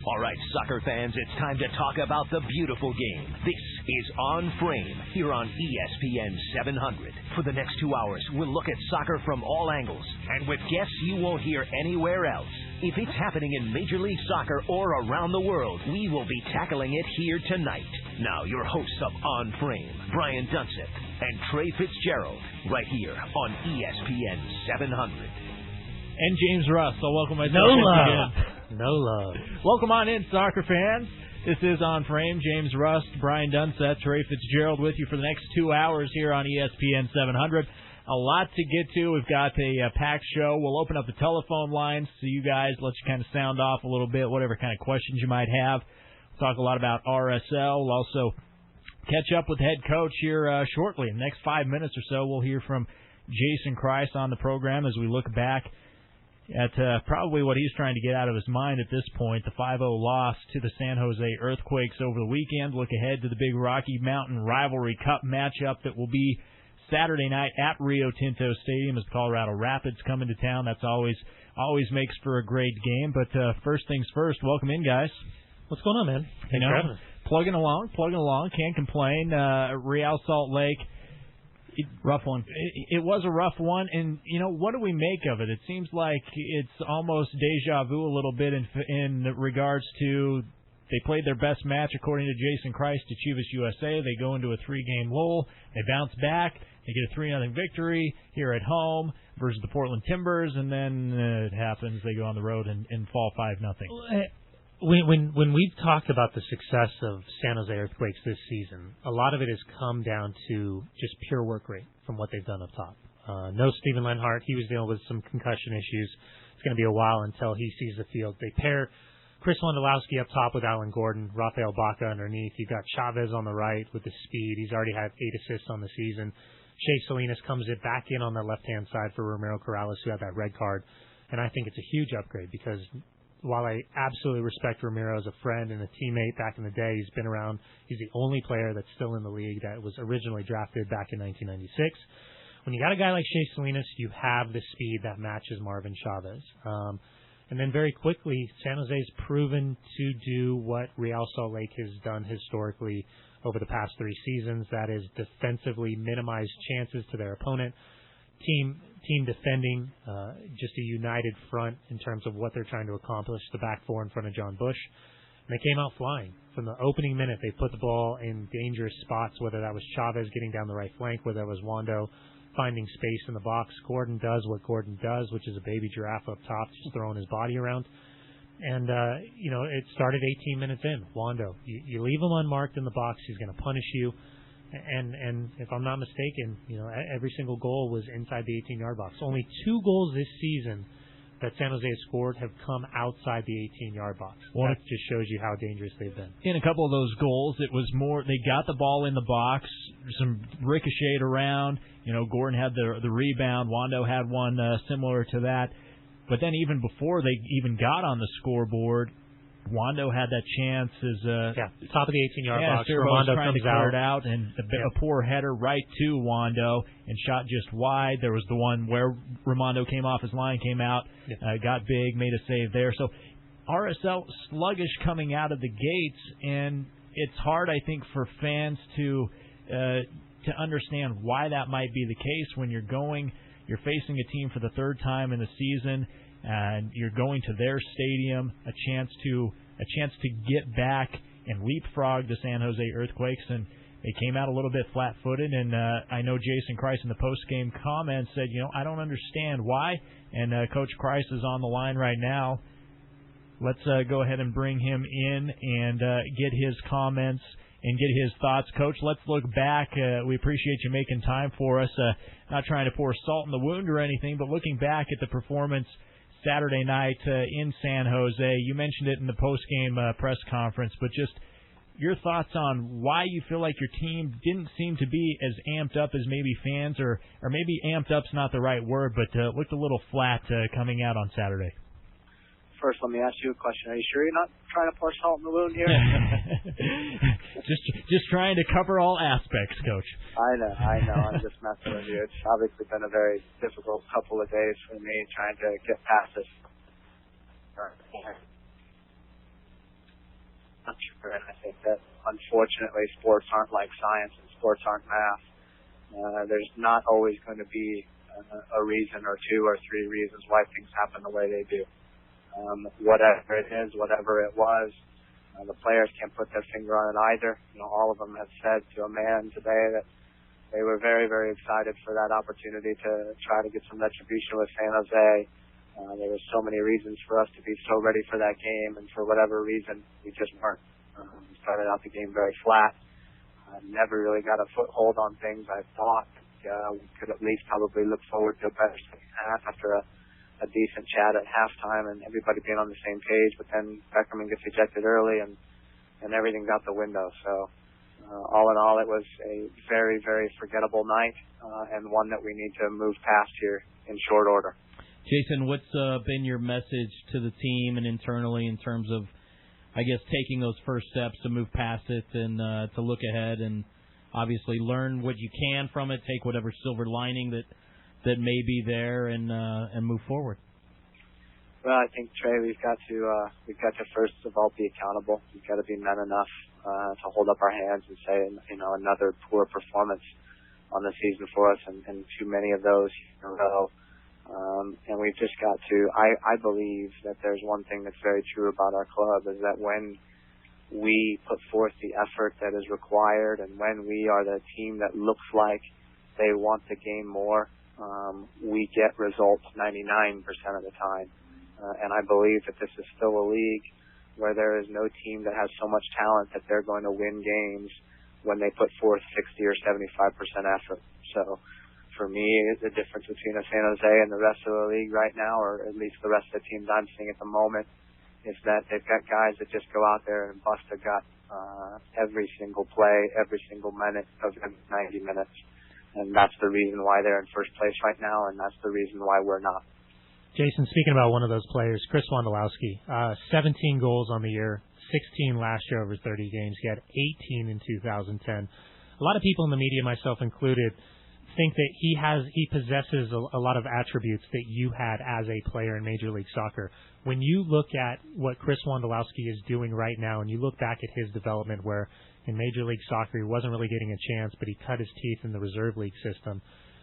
All right, soccer fans, it's time to talk about the beautiful game. This is On Frame here on ESPN 700. For the next 2 hours, we'll look at soccer from all angles and with guests you won't hear anywhere else. If it's happening in Major League Soccer or around the world, we will be tackling it here tonight. Now, your hosts of On Frame, Brian Dunseth and Trey Fitz-Gerald, right here on ESPN 700. And James Russ. So welcome myself. No love. No love. Welcome on in, soccer fans. This is On Frame. James Rust, Brian Dunseth, Trey Fitz-Gerald with you for the next 2 hours here on ESPN 700. A lot to get to. We've got a packed show. We'll open up the telephone lines so you guys let you kind of sound off a little bit, whatever kind of questions you might have. We'll talk a lot about RSL. We'll also catch up with head coach here shortly. In the next 5 minutes or so, we'll hear from Jason Kreis on the program as we look back at probably what he's trying to get out of his mind at this point, the 5-0 loss to the San Jose Earthquakes over the weekend. Look ahead to the big Rocky Mountain Rivalry Cup matchup that will be Saturday night at Rio Tinto Stadium as the Colorado Rapids come into town. That's always makes for a great game. But first things first, welcome in, guys. What's going on, man? Thanks for having us. Plugging along, can't complain. Real Salt Lake. Rough one. It was a rough one, and, what do we make of it? It seems like it's almost deja vu a little bit in regards to they played their best match, according to Jason Kreis, to Chivas USA. They go into a 3-game lull. They bounce back. They get a 3-0 victory here at home versus the Portland Timbers, and then it happens. They go on the road and fall 5-0. When we've talked about the success of San Jose Earthquakes this season, a lot of it has come down to just pure work rate from what they've done up top. No Steven Lenhart. He was dealing with some concussion issues. It's going to be a while until he sees the field. They pair Chris Wondolowski up top with Alan Gordon, Rafael Baca underneath. You've got Chavez on the right with the speed. He's already had 8 assists on the season. Shea Salinas comes back in on the left-hand side for Romero Corrales, who had that red card. And I think it's a huge upgrade because while I absolutely respect Romero as a friend and a teammate back in the day, he's been around. He's the only player that's still in the league that was originally drafted back in 1996. When you got a guy like Shea Salinas, you have the speed that matches Marvin Chavez. And then very quickly, San Jose's proven to do what Real Salt Lake has done historically over the past 3 seasons. That is defensively minimize chances to their opponent. Team defending, just a united front in terms of what they're trying to accomplish, the back four in front of John Bush. And they came out flying. From the opening minute, they put the ball in dangerous spots, whether that was Chavez getting down the right flank, whether that was Wando finding space in the box. Gordon does what Gordon does, which is a baby giraffe up top, just throwing his body around. And, it started 18 minutes in. Wando, you leave him unmarked in the box, he's going to punish you. And if I'm not mistaken, every single goal was inside the 18-yard box. Only 2 goals this season that San Jose has scored have come outside the 18-yard box. That just shows you how dangerous they've been. In a couple of those goals, it was more they got the ball in the box, some ricocheted around. Gordon had the rebound. Wando had one similar to that. But then even before they even got on the scoreboard, Wando had that chance as top of the 18-yard box. Wando trying to clear it out, and a poor header right to Wando and shot just wide. There was the one where Ramondo came off his line, came out, got big, made a save there. So RSL sluggish coming out of the gates, and it's hard, I think, for fans to understand why that might be the case when you're facing a team for the 3rd time in the season, and you're going to their stadium, a chance to get back and leapfrog the San Jose Earthquakes, and they came out a little bit flat-footed. And I know Jason Kreis in the post-game comments said, I don't understand why. And Coach Kreis is on the line right now. Let's go ahead and bring him in and get his comments and get his thoughts. Coach, let's look back. We appreciate you making time for us. Not trying to pour salt in the wound or anything, but looking back at the performance Saturday night in San Jose. You mentioned it in the post-game press conference, but just your thoughts on why you feel like your team didn't seem to be as amped up as maybe fans, or maybe amped up's not the right word, but looked a little flat coming out on Saturday. First, let me ask you a question. Are you sure you're not trying to pour salt in the wound here? just trying to cover all aspects, Coach. I know. I'm just messing with you. It's obviously been a very difficult couple of days for me trying to get past this. structure, and I think that unfortunately sports aren't like science and sports aren't math. There's not always going to be a reason or two or three reasons why things happen the way they do. Whatever it is, whatever it was, the players can't put their finger on it either. All of them have said to a man today that they were very, very excited for that opportunity to try to get some retribution with San Jose. There were so many reasons for us to be so ready for that game, and for whatever reason, we just weren't. We started out the game very flat. Never really got a foothold on things. I thought we could at least probably look forward to a better second half after a decent chat at halftime and everybody being on the same page. But then Beckerman gets ejected early, and everything's out the window. So all in all, it was a very, very forgettable night, and one that we need to move past here in short order. Jason, what's been your message to the team and internally in terms of, I guess, taking those first steps to move past it and to look ahead and obviously learn what you can from it, take whatever silver lining that may be there, and move forward? Well, I think, Trey, we've got to first of all be accountable. We've got to be men enough to hold up our hands and say, another poor performance on the season for us, and too many of those in a row. And we've just got to, I believe that there's one thing that's very true about our club, is that when we put forth the effort that is required, and when we are the team that looks like they want the game more, we get results 99% of the time. And I believe that this is still a league where there is no team that has so much talent that they're going to win games when they put forth 60 or 75% effort. So for me, the difference between a San Jose and the rest of the league right now, or at least the rest of the teams I'm seeing at the moment, is that they've got guys that just go out there and bust a gut every single play, every single minute of the 90 minutes. And that's the reason why they're in first place right now, and that's the reason why we're not. Jason, speaking about one of those players, Chris Wondolowski, 17 goals on the year, 16 last year over 30 games. He had 18 in 2010. A lot of people in the media, myself included, think that he possesses a lot of attributes that you had as a player in Major League Soccer. When you look at what Chris Wondolowski is doing right now, and you look back at his development where in Major League Soccer he wasn't really getting a chance, but he cut his teeth in the reserve league system,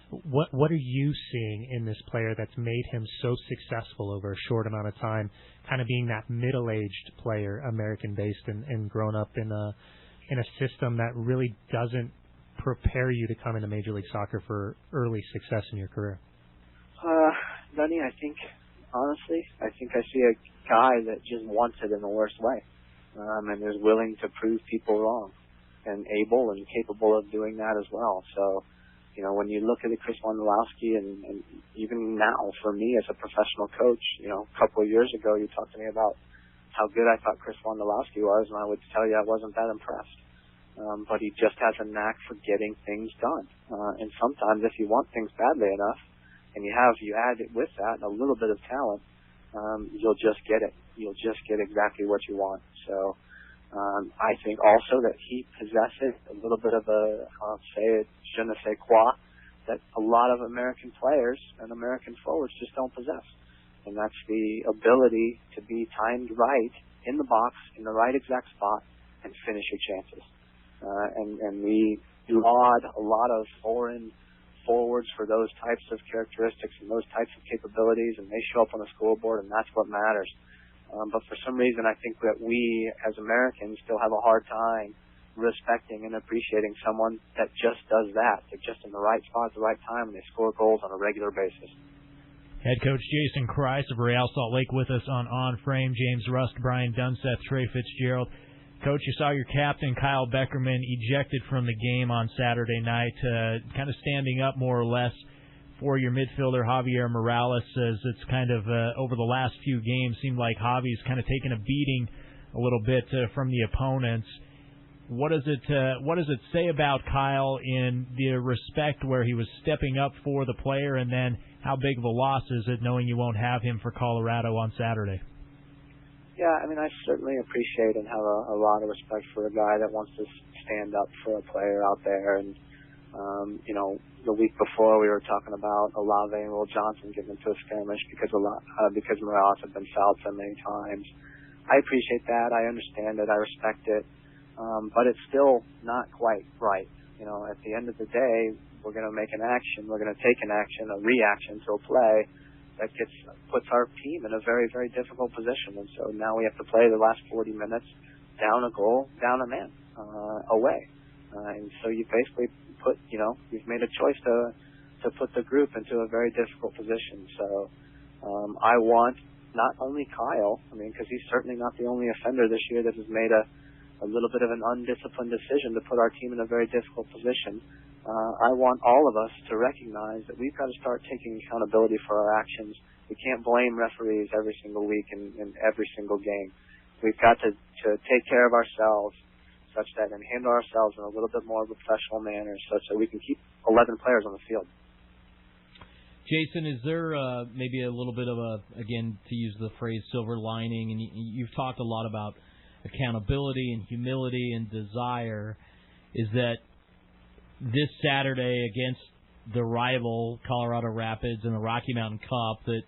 what are you seeing in this player that's made him so successful over a short amount of time, kind of being that middle-aged player, American-based, and grown up in a system that really doesn't prepare you to come into Major League Soccer for early success in your career? Dunny, I think I see a guy that just wants it in the worst way, and is willing to prove people wrong, and able and capable of doing that as well. So, when you look at the Chris Wondolowski, and even now for me as a professional coach, a couple of years ago you talked to me about how good I thought Chris Wondolowski was, and I would tell you I wasn't that impressed. But he just has a knack for getting things done. And sometimes if you want things badly enough, and you add it with that a little bit of talent, you'll just get it. You'll just get exactly what you want. So I think also that he possesses a little bit of I'll say it, je ne sais quoi, that a lot of American players and American forwards just don't possess. And that's the ability to be timed right in the box, in the right exact spot, and finish your chances. And we laud a lot of foreign forwards for those types of characteristics and those types of capabilities, and they show up on the scoreboard, and that's what matters. But for some reason, I think that we, as Americans, still have a hard time respecting and appreciating someone that just does that. They're just in the right spot at the right time, and they score goals on a regular basis. Head coach Jason Kreis of Real Salt Lake with us on Frame. James Rust, Brian Dunseth, Trey Fitz-Gerald. Coach, you saw your captain, Kyle Beckerman, ejected from the game on Saturday night, kind of standing up more or less for your midfielder, Javier Morales, as it's kind of, over the last few games, seemed like Javi's kind of taken a beating a little bit from the opponents. What does it say about Kyle in the respect where he was stepping up for the player, and then how big of a loss is it knowing you won't have him for Colorado on Saturday? Yeah, I mean, I certainly appreciate and have a lot of respect for a guy that wants to stand up for a player out there. And, the week before we were talking about Olave and Will Johnson getting into a skirmish because Morales had been fouled so many times. I appreciate that. I understand it. I respect it. But it's still not quite right. At the end of the day, we're going to make an action. We're going to take an action, a reaction to a play that puts our team in a very, very difficult position. And so now we have to play the last 40 minutes down a goal, down a man, away. And so you basically you've made a choice to put the group into a very difficult position. So I want not only Kyle, because he's certainly not the only offender this year that has made a little bit of an undisciplined decision to put our team in a very difficult position. I want all of us to recognize that we've got to start taking accountability for our actions. We can't blame referees every single week in every single game. We've got to take care of ourselves such that and handle ourselves in a little bit more of a professional manner such that we can keep 11 players on the field. Jason, is there maybe a little bit of again, to use the phrase, silver lining? And you've talked a lot about accountability and humility and desire. Is that this Saturday against the rival Colorado Rapids in the Rocky Mountain Cup, that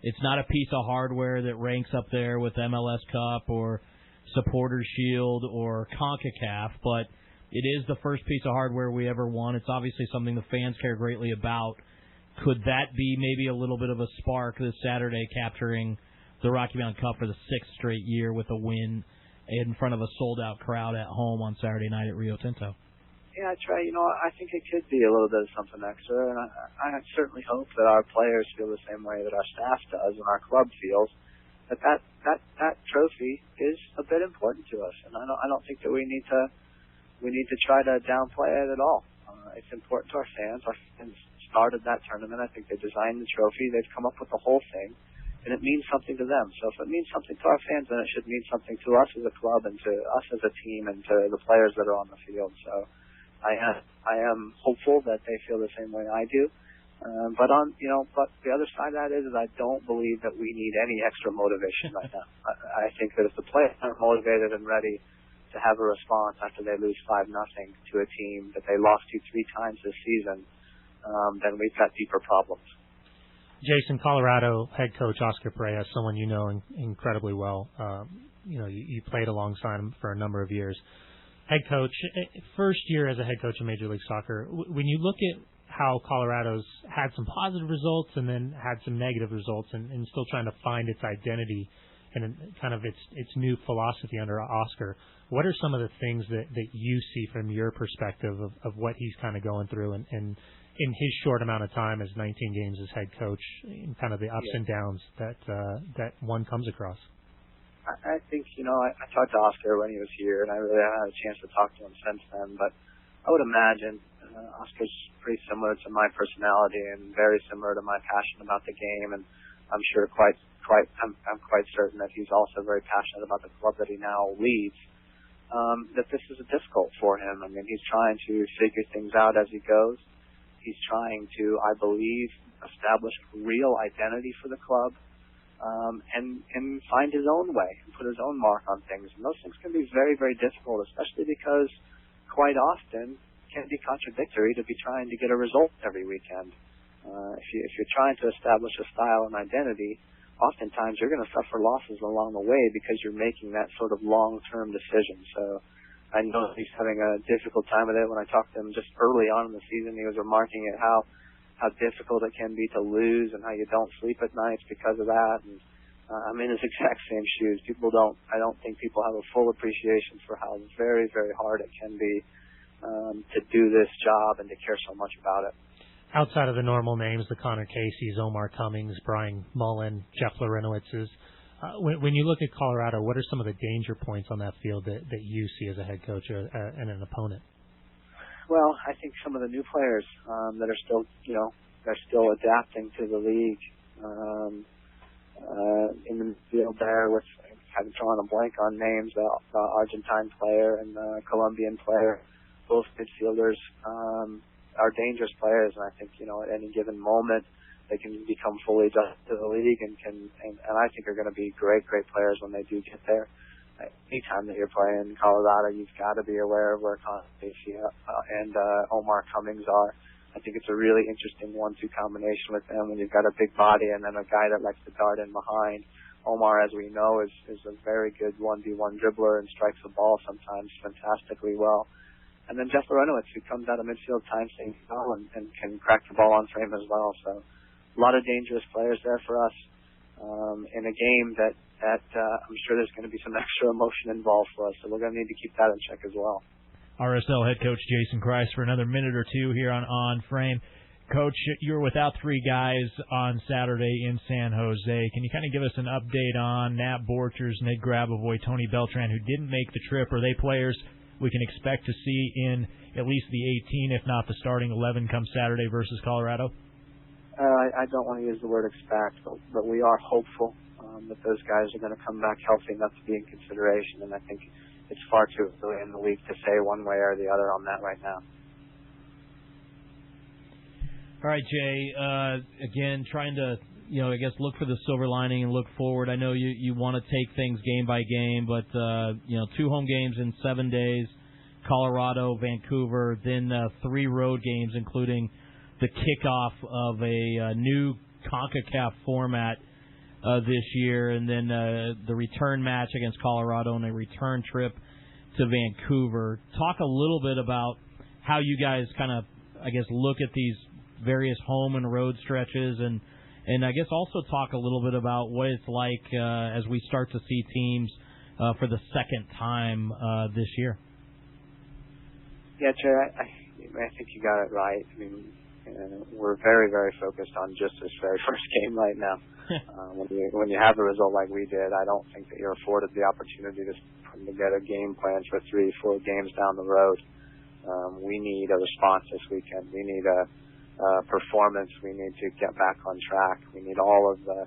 it's not a piece of hardware that ranks up there with MLS Cup or Supporters Shield or CONCACAF, but it is the first piece of hardware we ever won. It's obviously something the fans care greatly about. Could that be maybe a little bit of a spark this Saturday, capturing the Rocky Mountain Cup for the 6th straight year with a win in front of a sold-out crowd at home on Saturday night at Rio Tinto? Yeah, Trey, I think it could be a little bit of something extra, and I certainly hope that our players feel the same way that our staff does and our club feels, that trophy is a bit important to us, and I don't think that we need to try to downplay it at all. It's important to our fans. Our fans started that tournament. I think they designed the trophy. They've come up with the whole thing, and it means something to them. So if it means something to our fans, then it should mean something to us as a club and to us as a team and to the players that are on the field. So I am hopeful that they feel the same way I do. But the other side of that is I don't believe that we need any extra motivation right now. I think that if the players aren't motivated and ready to have a response after they lose 5-0 to a team that they lost to 3 times this season, then we've got deeper problems. Jason, Colorado head coach Oscar Pereira, someone you know incredibly well. You played alongside him for a number of years. Head coach, first year as a head coach in Major League Soccer. When you look at how Colorado's had some positive results and then had some negative results and still trying to find its identity and kind of its new philosophy under Oscar, what are some of the things that you see from your perspective of what he's kind of going through and in his short amount of time as 19 games as head coach, and kind of the ups and downs that one comes across? I think, I talked to Oscar when he was here, and I really haven't had a chance to talk to him since then, but I would imagine Oscar's pretty similar to my personality and very similar to my passion about the game, and I'm sure I'm quite certain that he's also very passionate about the club that he now leads, that this is difficult for him. I mean, he's trying to figure things out as he goes. He's trying to, I believe, establish a real identity for the club, and find his own way and put his own mark on things. And those things can be very, very difficult, especially because quite often it can be contradictory to be trying to get a result every weekend. If you're trying to establish a style and identity, oftentimes you're going to suffer losses along the way because you're making that sort of long-term decision. So I know he's having a difficult time with it. When I talked to him just early on in the season, he was remarking at how difficult it can be to lose and how you don't sleep at nights because of that. And I'm in his exact same shoes. I don't think people have a full appreciation for how very, very hard it can be to do this job and to care so much about it. Outside of the normal names, the Connor Casey's, Omar Cummings, Brian Mullen, Jeff Larenowitz's, when you look at Colorado, what are some of the danger points on that field that you see as a head coach and an opponent? Well, I think some of the new players that are still, they're still adapting to the league in the field there. With having drawn a blank on names, the Argentine player and the Colombian player, both midfielders are dangerous players, and I think at any given moment they can become fully adjusted to the league and I think are going to be great players when they do get there. Anytime that you're playing Colorado, you've got to be aware of where Connor Casey and Omar Cummings are. I think it's a really interesting 1-2 combination with them when you've got a big body and then a guy that likes to dart in behind. Omar, as we know, is a very good 1v1 dribbler and strikes the ball sometimes fantastically well. And then Jeff Larenowitz, who comes out of midfield time saying well and can crack the ball on frame as well. So a lot of dangerous players there for us in a game that I'm sure there's going to be some extra emotion involved for us. So we're going to need to keep that in check as well. RSL head coach Jason Kreis for another minute or two here on Frame. Coach, you were without three guys on Saturday in San Jose. Can you kind of give us an update on Nat Borchers, Ned Grabavoy, Tony Beltran, who didn't make the trip? Are they players we can expect to see in at least the 18, if not the starting 11, come Saturday versus Colorado? I don't want to use the word expect, but we are hopeful that those guys are going to come back healthy enough to be in consideration, and I think it's far too early in the week to say one way or the other on that right now. All right, Jay, again, trying to, I guess look for the silver lining and look forward. I know you want to take things game by game, but, 2 home games in 7 days, Colorado, Vancouver, then 3 road games, including the kickoff of a new CONCACAF format this year, and then the return match against Colorado and a return trip to Vancouver. Talk a little bit about how you guys kind of, look at these various home and road stretches, and I guess also talk a little bit about what it's like as we start to see teams for the second time this year. Yeah, Jay, I think you got it right. I mean, we're very, very focused on just this very first game right now. When you have a result like we did, I don't think that you're afforded the opportunity to put together game plans for 3-4 games down the road. We need a response this weekend. We need a performance. We need to get back on track. We need all of the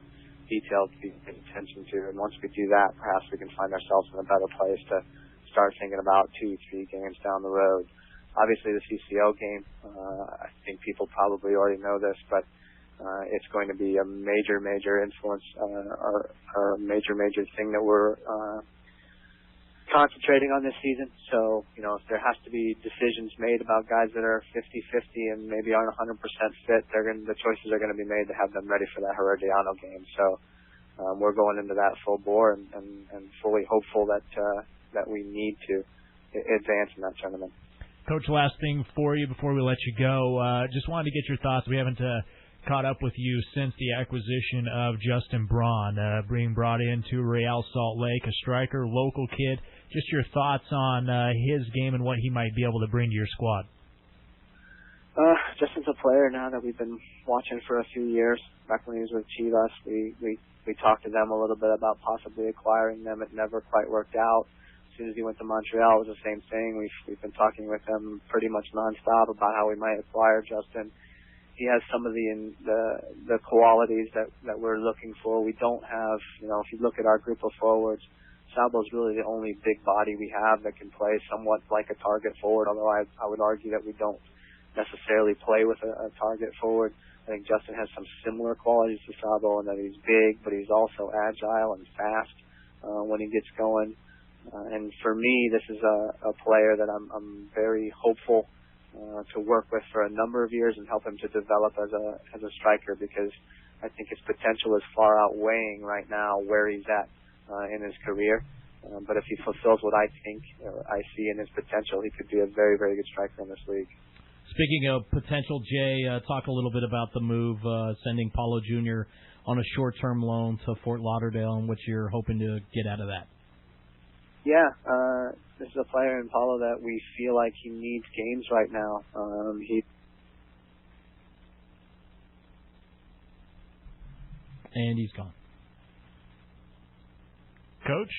details to be paid attention to. And once we do that, perhaps we can find ourselves in a better place to start thinking about 2-3 games down the road. Obviously, the CCO game, I think people probably already know this, but it's going to be a major, major influence or a major, major thing that we're concentrating on this season. So, if there has to be decisions made about guys that are 50-50 and maybe aren't 100% fit, the choices are going to be made to have them ready for that Herediano game. So we're going into that full bore and fully hopeful that we need to advance in that tournament. Coach, last thing for you before we let you go. Just wanted to get your thoughts. We haven't caught up with you since the acquisition of Justin Braun, being brought into Real Salt Lake, a striker, local kid. Just your thoughts on his game and what he might be able to bring to your squad. Justin's a player now that we've been watching for a few years. Back when he was with Chivas, we talked to them a little bit about possibly acquiring them. It never quite worked out. As soon as he went to Montreal, it was the same thing. We've been talking with them pretty much nonstop about how we might acquire Justin. He has some of the qualities that we're looking for. We don't have, if you look at our group of forwards, Sabo's really the only big body we have that can play somewhat like a target forward, although I would argue that we don't necessarily play with a target forward. I think Justin has some similar qualities to Sabo in that he's big, but he's also agile and fast when he gets going. And for me, this is a player that I'm very hopeful to work with for a number of years and help him to develop as a striker, because I think his potential is far outweighing right now where he's at in his career. But if he fulfills what I think I see in his potential, he could be a very, very good striker in this league. Speaking of potential, Jay, talk a little bit about the move, sending Paulo Jr. on a short-term loan to Fort Lauderdale and what you're hoping to get out of that. Yeah, this is a player in Paulo that we feel like he needs games right now. And he's gone. Coach?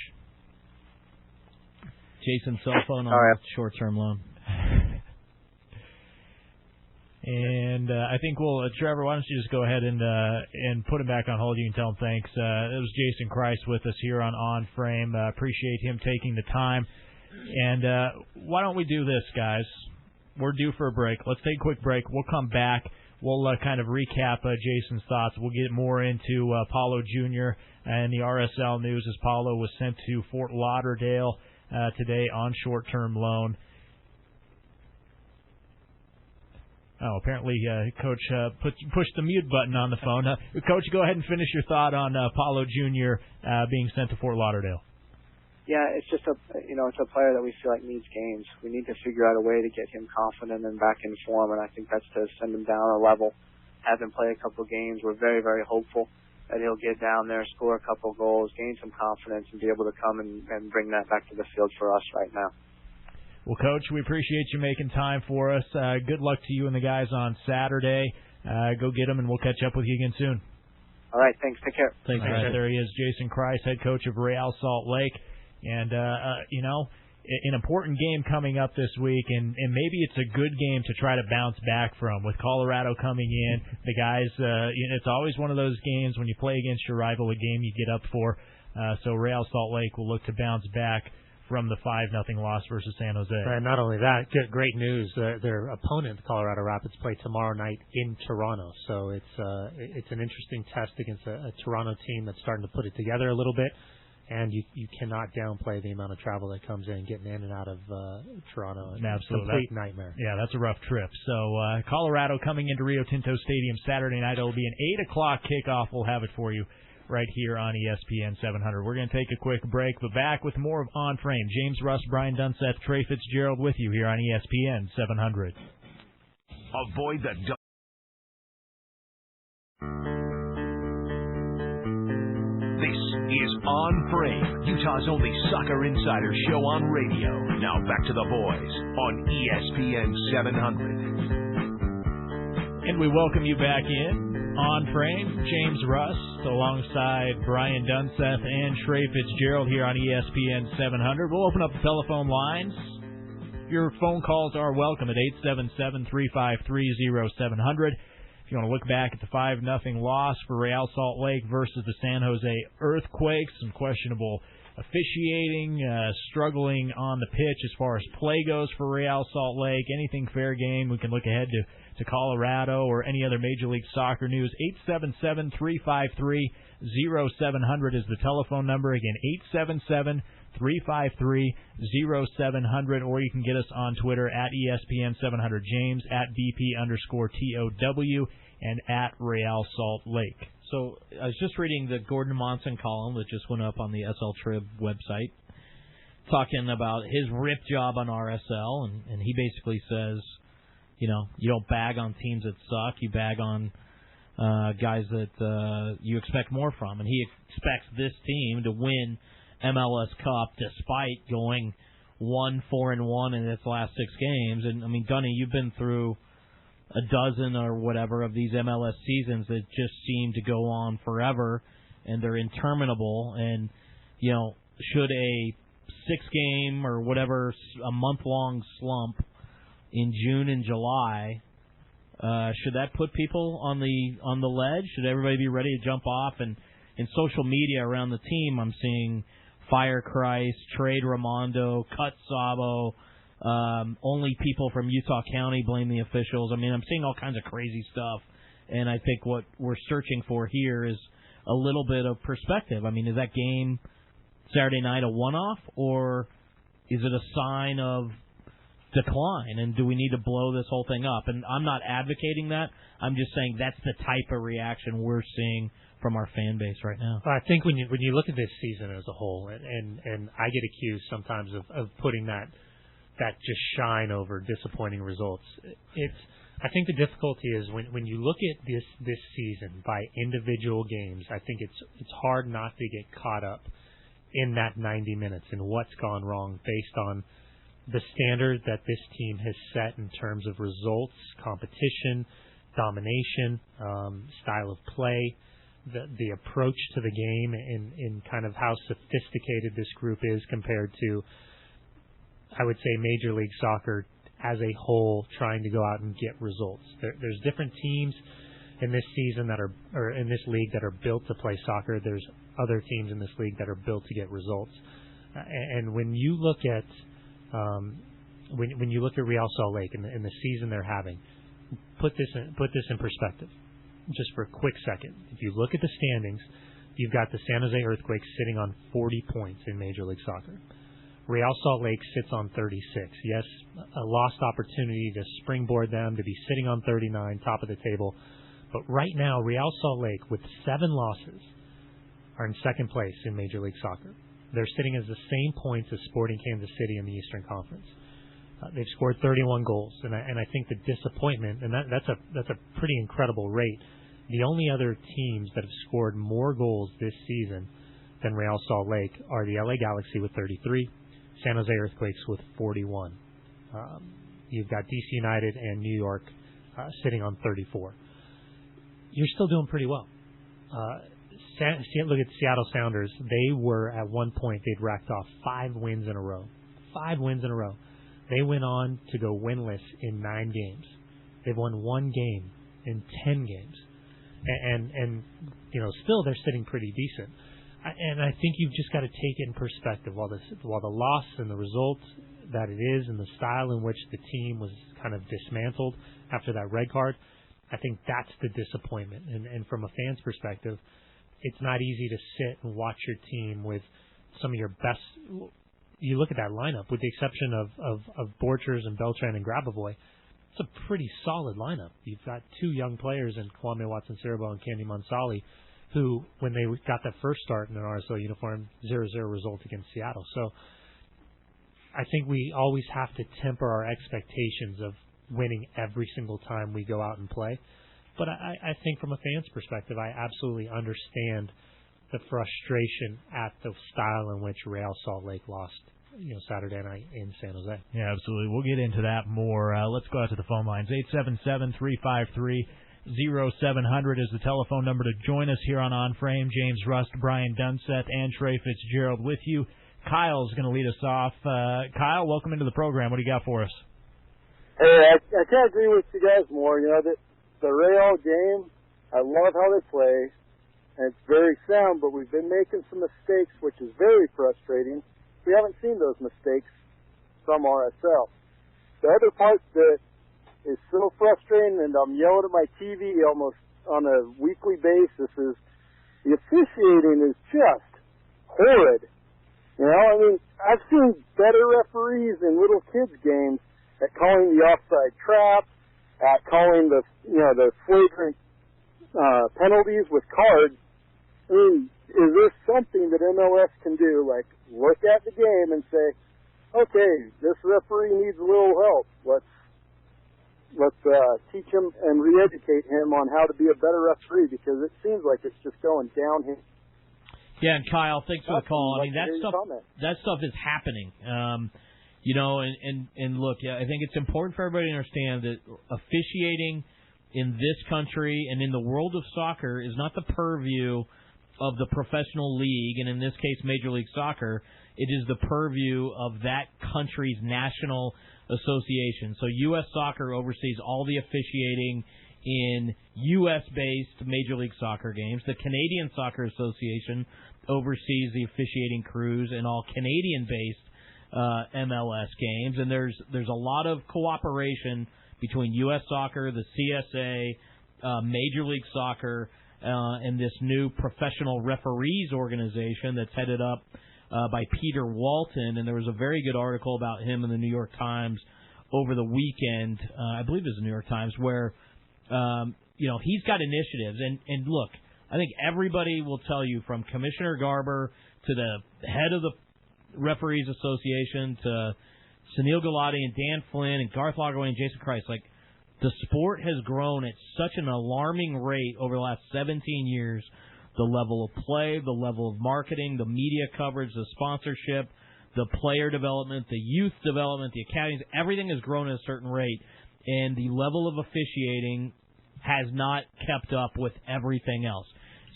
Jason's cell phone on short-term loan. And I think Trevor, why don't you just go ahead and put him back on hold? You can tell him thanks. It was Jason Kreis with us here on Frame. Appreciate him taking the time. And why don't we do this, guys? We're due for a break. Let's take a quick break. We'll come back. We'll kind of recap Jason's thoughts. We'll get more into Paulo Jr. and the RSL news as Paulo was sent to Fort Lauderdale today on short-term loan. Oh, apparently Coach pushed the mute button on the phone. Coach, go ahead and finish your thought on Paulo Jr. Being sent to Fort Lauderdale. Yeah, it's just it's a player that we feel like needs games. We need to figure out a way to get him confident and back in form, and I think that's to send him down a level, have him play a couple games. We're very, very hopeful that he'll get down there, score a couple goals, gain some confidence, and be able to come and bring that back to the field for us right now. Well, Coach, we appreciate you making time for us. Good luck to you and the guys on Saturday. Go get them, and we'll catch up with you again soon. All right, thanks. Take care. Thanks, guys. There he is, Jason Kreis, head coach of Real Salt Lake. And, an important game coming up this week, and maybe it's a good game to try to bounce back from. With Colorado coming in, the guys, it's always one of those games when you play against your rival, a game you get up for. So Real Salt Lake will look to bounce back from the 5-0 loss versus San Jose. And not only that, great news. Their opponent, the Colorado Rapids, play tomorrow night in Toronto. So it's an interesting test against a Toronto team that's starting to put it together a little bit. And you cannot downplay the amount of travel that comes in, getting in and out of Toronto. Absolutely. Complete nightmare. Yeah, that's a rough trip. So Colorado coming into Rio Tinto Stadium Saturday night. It'll be an 8 o'clock kickoff. We'll have it for you right here on ESPN 700. We're going to take a quick break, but back with more of On Frame. James Russ, Brian Dunseth, Trey Fitz-Gerald with you here on ESPN 700. Avoid the... This is On Frame, Utah's only soccer insider show on radio. Now back to the boys on ESPN 700. And we welcome you back in. On Frame, James Russ, alongside Brian Dunseth and Trey Fitz-Gerald here on ESPN 700. We'll open up the telephone lines. Your phone calls are welcome at 877-353-0700. If you want to look back at the 5-0 loss for Real Salt Lake versus the San Jose Earthquakes, some questionable officiating, struggling on the pitch as far as play goes for Real Salt Lake, anything fair game, we can look ahead to Colorado or any other Major League Soccer news. 877-353-0700 is the telephone number. Again, 877-353-0700, or you can get us on Twitter at ESPN 700 James, at BP_TOW, and at Real Salt Lake. So I was just reading the Gordon Monson column that just went up on the SL Trib website, talking about his rip job on RSL, and he basically says, you don't bag on teams that suck, you bag on guys that you expect more from, and he expects this team to win MLS Cup despite going 1-4-1 in its last 6 games. And I mean, Dunny, you've been through a dozen or whatever of these MLS seasons that just seem to go on forever, and they're interminable. And should a 6-game or whatever, a month-long slump in June and July, should that put people on the ledge? Should everybody be ready to jump off? And in social media around the team, I'm seeing fire Kreis, trade Raimondo, cut Sabo, only people from Utah County blame the officials. I mean, I'm seeing all kinds of crazy stuff, and I think what we're searching for here is a little bit of perspective. I mean, is that game Saturday night a one-off, or is it a sign of decline, and do we need to blow this whole thing up? And I'm not advocating that. I'm just saying that's the type of reaction we're seeing from our fan base right now. I think when you look at this season as a whole, and I get accused sometimes of putting that just shine over disappointing results. I think the difficulty is when you look at this season by individual games, I think it's hard not to get caught up in that 90 minutes and what's gone wrong based on the standard that this team has set in terms of results, competition, domination, style of play, the approach to the game, in kind of how sophisticated this group is compared to, I would say, Major League Soccer as a whole trying to go out and get results. There's different teams in this season or in this league that are built to play soccer. There's other teams in this league that are built to get results. And when you look at when you look at Real Salt Lake and the season they're having, put this in perspective, just for a quick second. If you look at the standings, you've got the San Jose Earthquakes sitting on 40 points in Major League Soccer. Real Salt Lake sits on 36. Yes, a lost opportunity to springboard them to be sitting on 39, top of the table. But right now, Real Salt Lake, with 7 losses, are in second place in Major League Soccer. They're sitting as the same points as Sporting Kansas City in the Eastern Conference. They've scored 31 goals, and I think the disappointment, and that's a pretty incredible rate. The only other teams that have scored more goals this season than Real Salt Lake are the LA Galaxy with 33, San Jose Earthquakes with 41. You've got DC United and New York sitting on 34. You're still doing pretty well. Look at Seattle Sounders. They were, at one point, they'd racked off 5 wins in a row. 5 wins in a row. They went on to go winless in 9 games. They've won 1 game in 10 games. And still they're sitting pretty decent. And I think you've just got to take it in perspective. While the loss and the result that it is and the style in which the team was kind of dismantled after that red card, I think that's the disappointment. And from a fan's perspective, it's not easy to sit and watch your team with some of your best. You look at that lineup, with the exception of Borchers and Beltran and Grabavoy, it's a pretty solid lineup. You've got 2 young players in Kwame Watson-Siriboe and Candy Mansali, who, when they got that first start in an RSL uniform, 0-0 result against Seattle. So I think we always have to temper our expectations of winning every single time we go out and play. But I think from a fan's perspective, I absolutely understand the frustration at the style in which Real Salt Lake lost Saturday night in San Jose. Yeah, absolutely. We'll get into that more. Let's go out to the phone lines. 877-353-0700 is the telephone number to join us here on Frame. James Rust, Brian Dunset, and Trey Fitz-Gerald with you. Kyle's going to lead us off. Kyle, welcome into the program. What do you got for us? Hey, I can't agree with you guys more. The Real game, I love how they play, and it's very sound, but we've been making some mistakes, which is very frustrating. We haven't seen those mistakes from RSL. The other part that is so frustrating, and I'm yelling at my TV almost on a weekly basis, is the officiating is just horrid. I've seen better referees in little kids' games at calling the offside trap, at calling the flagrant penalties with cards. Is there something that MLS can do, like look at the game and say, okay, this referee needs a little help. Let's teach him and re-educate him on how to be a better referee, because it seems like it's just going downhill. Yeah, and Kyle, thanks for the call. That stuff is happening. And look, I think it's important for everybody to understand that officiating in this country and in the world of soccer is not the purview of the professional league, and in this case, Major League Soccer. It is the purview of that country's national association. So U.S. Soccer oversees all the officiating in U.S.-based Major League Soccer games. The Canadian Soccer Association oversees the officiating crews in all Canadian-based MLS games, and there's a lot of cooperation between U.S. Soccer, the CSA, Major League Soccer, and this new professional referees organization that's headed up by Peter Walton. And there was a very good article about him in the New York Times over the weekend, I believe it was the New York Times, where he's got initiatives. And look, I think everybody will tell you, from Commissioner Garber to the head of the Referees Association to Sunil Gulati and Dan Flynn and Garth Lagerwey and Jason Kreis, like, the sport has grown at such an alarming rate over the last 17 years. The level of play, the level of marketing, the media coverage, the sponsorship, the player development, the youth development, the academies, everything has grown at a certain rate, and the level of officiating has not kept up with everything else.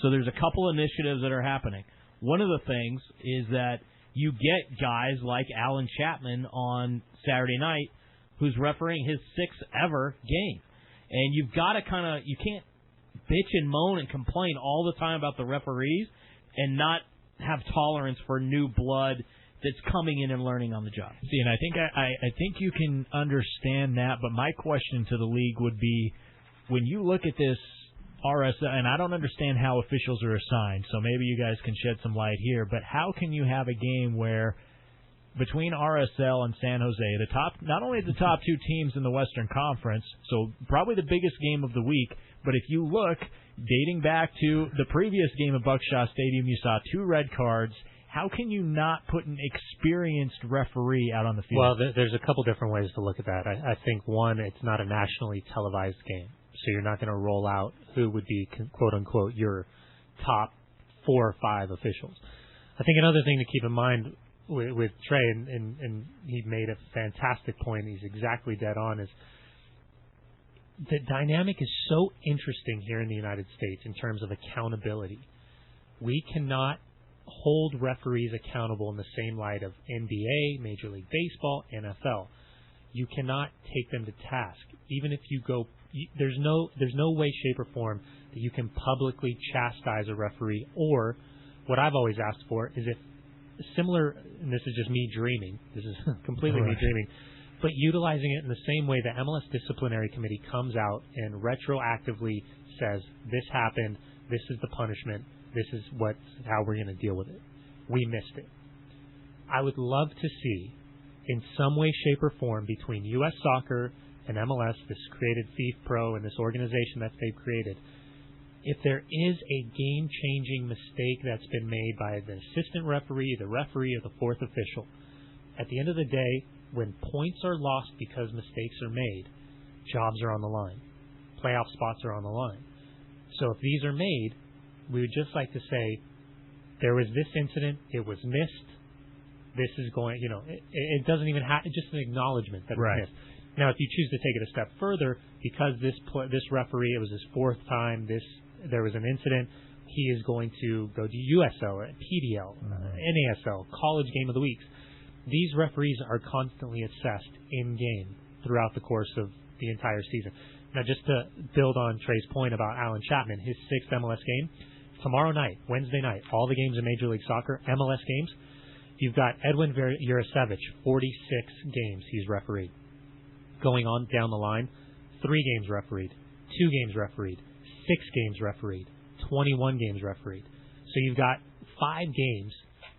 So there's a couple initiatives that are happening. One of the things is that you get guys like Alan Chapman on Saturday night who's refereeing his 6th ever game. And you've got to you can't bitch and moan and complain all the time about the referees and not have tolerance for new blood that's coming in and learning on the job. See, and I think you can understand that, but my question to the league would be, when you look at this RSL, and I don't understand how officials are assigned, so maybe you guys can shed some light here, but how can you have a game where between RSL and San Jose, not only the top two teams in the Western Conference, so probably the biggest game of the week, but if you look, dating back to the previous game at Buckshot Stadium, you saw 2 red cards. How can you not put an experienced referee out on the field? Well, there's a couple different ways to look at that. I think, one, it's not a nationally televised game, so you're not going to roll out who would be, quote-unquote, your top 4 or 5 officials. I think another thing to keep in mind with Trey, and he made a fantastic point, he's exactly dead on, is the dynamic is so interesting here in the United States in terms of accountability. We cannot hold referees accountable in the same light of NBA, Major League Baseball, NFL. You cannot take them to task. Even if you go, there's no way, shape, or form that you can publicly chastise a referee. Or what I've always asked for is if similar, and this is just me dreaming, this is completely me dreaming, but utilizing it in the same way the MLS Disciplinary Committee comes out and retroactively says, this happened, this is the punishment, this is how we're going to deal with it. We missed it. I would love to see, in some way, shape, or form, between U.S. Soccer and MLS, this created FIFPro and this organization that they've created, if there is a game-changing mistake that's been made by the assistant referee, the referee, or the fourth official, at the end of the day, when points are lost because mistakes are made, jobs are on the line. Playoff spots are on the line. So if these are made, we would just like to say, there was this incident, it was missed, this is going, it doesn't even have, it's just an acknowledgement that it's missed. Now, if you choose to take it a step further, because this referee, it was his 4th time, there was an incident, he is going to go to USL, PDL, NASL, College Game of the Weeks. These referees are constantly assessed in-game throughout the course of the entire season. Now, just to build on Trey's point about Alan Chapman, his 6th MLS game, tomorrow night, Wednesday night, all the games in Major League Soccer, MLS games, you've got Edwin Jurasevich, 46 games he's refereed. Going on down the line, 3 games refereed, 2 games refereed, 6 games refereed, 21 games refereed. So you've got 5 games,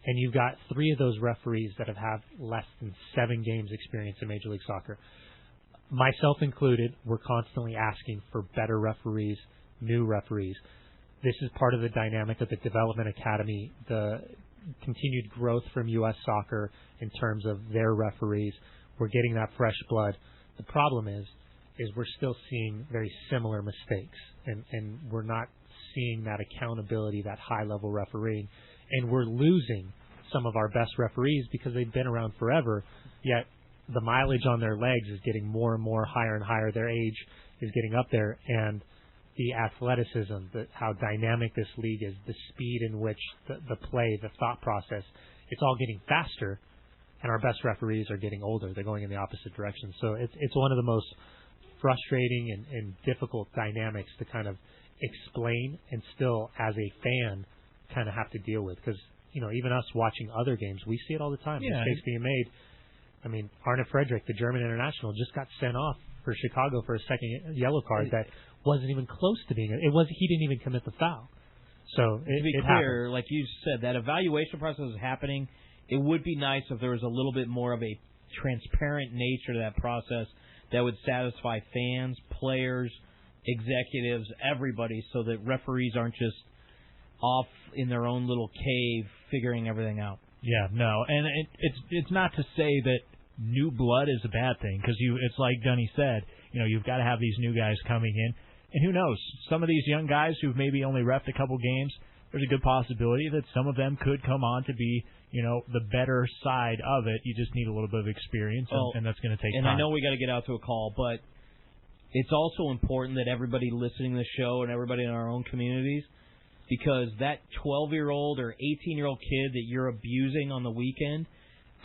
and you've got 3 of those referees that have less than 7 games experience in Major League Soccer. Myself included, we're constantly asking for better referees, new referees. This is part of the dynamic of the Development Academy, the continued growth from U.S. Soccer in terms of their referees. We're getting that fresh blood. The problem is we're still seeing very similar mistakes, and we're not seeing that accountability, that high-level refereeing, and we're losing some of our best referees because they've been around forever, yet the mileage on their legs is getting more and more higher and higher. Their age is getting up there, and the athleticism, how dynamic this league is, the speed in which the play, the thought process, it's all getting faster, and our best referees are getting older. They're going in the opposite direction. So it's one of the most frustrating and difficult dynamics to kind of explain and still, as a fan, kind of have to deal with. Because, even us watching other games, we see it all the time. Yeah. Mistakes being made. I mean, Arne Friedrich, the German international, just got sent off for Chicago for a second yellow card that wasn't even close to being he didn't even commit the foul. So to be clear, happens. Like you said, that evaluation process is happening. It would be nice if there was a little bit more of a transparent nature to that process that would satisfy fans, players, executives, everybody, so that referees aren't just off in their own little cave figuring everything out. Yeah, no, and it's not to say that new blood is a bad thing, because it's like Dunny said, you've got to have these new guys coming in, and who knows, some of these young guys who've maybe only reffed a couple games, there's a good possibility that some of them could come on to be, the better side of it. You just need a little bit of experience, and that's going to take time. And I know we got to get out to a call, but it's also important that everybody listening to the show and everybody in our own communities, because that 12-year-old or 18-year-old kid that you're abusing on the weekend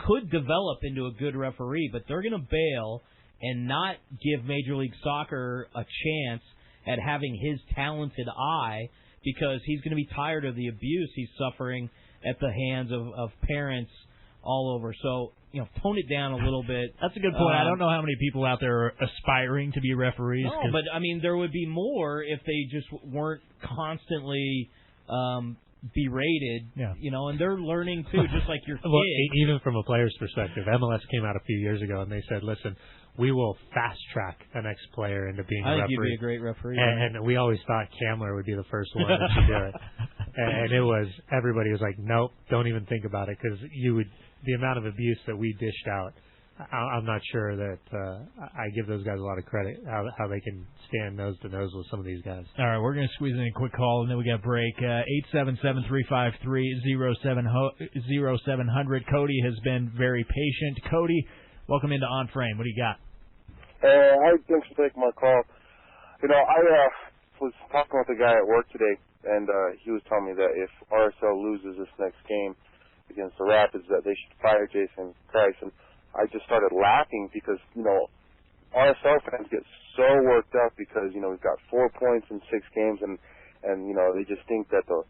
could develop into a good referee, but they're going to bail and not give Major League Soccer a chance at having his talented eye, because he's going to be tired of the abuse he's suffering at the hands of parents all over. So, tone it down a little bit. That's a good point. I don't know how many people out there are aspiring to be referees. No, but, there would be more if they just weren't constantly berated, and they're learning too, just like your kids. Well, even from a player's perspective, MLS came out a few years ago and they said, listen, we will fast track an ex-player into being a referee. I think you'd be a great referee. And we always thought Kamler would be the first one that should do it. And everybody was like, nope, don't even think about it, because the amount of abuse that we dished out, I'm not sure that I give those guys a lot of credit, how they can stand nose to nose with some of these guys. All right, we're going to squeeze in a quick call, and then we got break. 877-353-0700. Cody has been very patient. Cody, welcome into On Frame. What do you got? Hi, thanks for taking my call. I was talking with a guy at work today, and he was telling me that if RSL loses this next game against the Rapids, that they should fire Jason Kreis. And I just started laughing because, RSL fans get so worked up because, we've got 4 points in 6 games, and they just think that the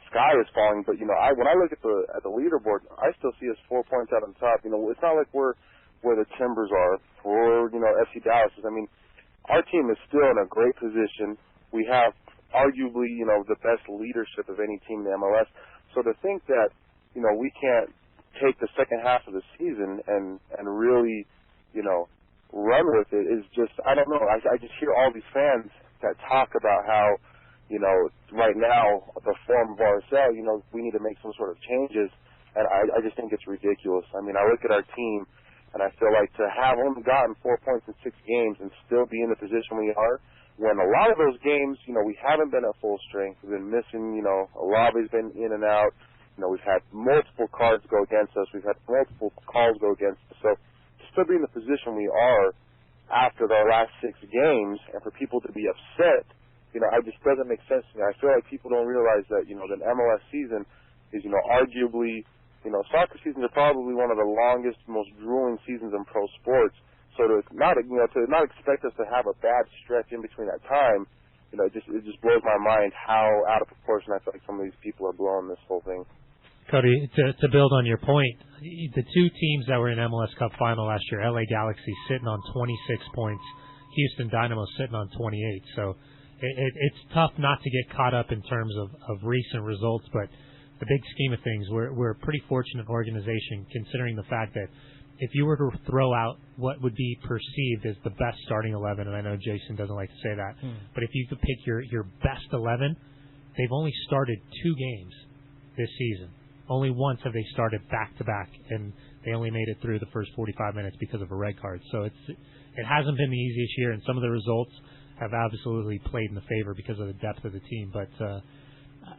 sky is falling. But, when I look at the leaderboard, I still see us 4 points out on top. It's not like we're where the Timbers are, or, FC Dallas is. I mean, our team is still in a great position. We have arguably, the best leadership of any team in the MLS. So to think that, we can't take the second half of the season and really, run with it is just, I don't know. I just hear all these fans that talk about how, right now, the form of RSL, we need to make some sort of changes. And I just think it's ridiculous. I mean, I look at our team, and I feel like to have only gotten 4 points in 6 games and still be in the position we are, when a lot of those games, we haven't been at full strength. We've been missing, Olave's been in and out. We've had multiple cards go against us. We've had multiple calls go against us. So to still be in the position we are after the last 6 games, and for people to be upset, it just doesn't make sense to me. I feel like people don't realize that, the MLS season is, arguably, soccer seasons are probably one of the longest, most grueling seasons in pro sports. So to not expect us to have a bad stretch in between that time, it just blows my mind how out of proportion I feel like some of these people are blowing this whole thing. Cody, to build on your point, the 2 teams that were in MLS Cup final last year, LA Galaxy sitting on 26 points, Houston Dynamo sitting on 28. So it's tough not to get caught up in terms of recent results, but the big scheme of things, we're a pretty fortunate organization considering the fact that if you were to throw out what would be perceived as the best starting 11, and I know Jason doesn't like to say that, but if you could pick your best 11, they've only started 2 games this season. Only once have they started back-to-back, and they only made it through the first 45 minutes because of a red card. So it hasn't been the easiest year, and some of the results have absolutely played in the favor because of the depth of the team. But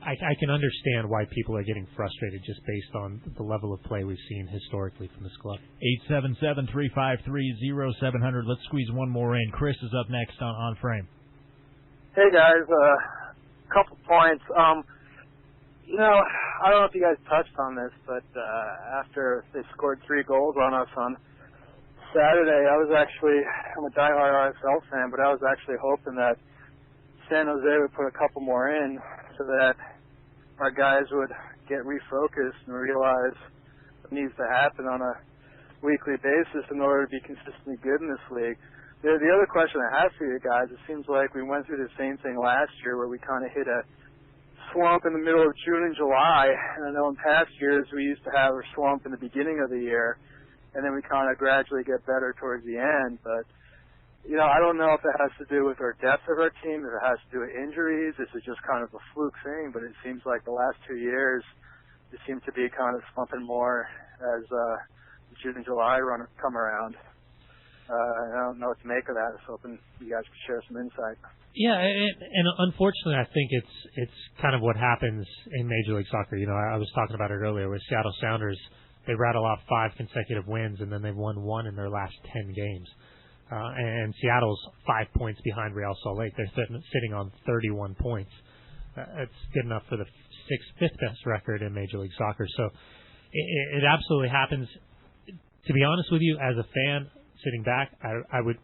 I can understand why people are getting frustrated just based on the level of play we've seen historically from this club. 877-353-0700. Let's squeeze one more in. Chris is up next on Frame. Hey, guys. Couple points. I don't know if you guys touched on this, but after they scored 3 goals on us on Saturday, I'm a diehard RSL fan, but I was actually hoping that San Jose would put a couple more in so that our guys would get refocused and realize what needs to happen on a weekly basis in order to be consistently good in this league. The other question I have for you guys, it seems like we went through the same thing last year where we kind of hit a slump in the middle of June and July, and I know in past years we used to have a slump in the beginning of the year, and then we kind of gradually get better towards the end, but I don't know if it has to do with our depth of our team, if it has to do with injuries, if it's just kind of a fluke thing, but it seems like the last 2 years we seem to be kind of slumping more as June and July come around. I don't know what to make of that. I was hoping you guys could share some insight. Yeah, and unfortunately, I think it's kind of what happens in Major League Soccer. I was talking about it earlier with Seattle Sounders. They rattle off 5 consecutive wins, and then they've won 1 in their last 10 games. And Seattle's 5 points behind Real Salt Lake. They're sitting on 31 points. That's good enough for the 5th best record in Major League Soccer. So it absolutely happens. To be honest with you, as a fan sitting back, I would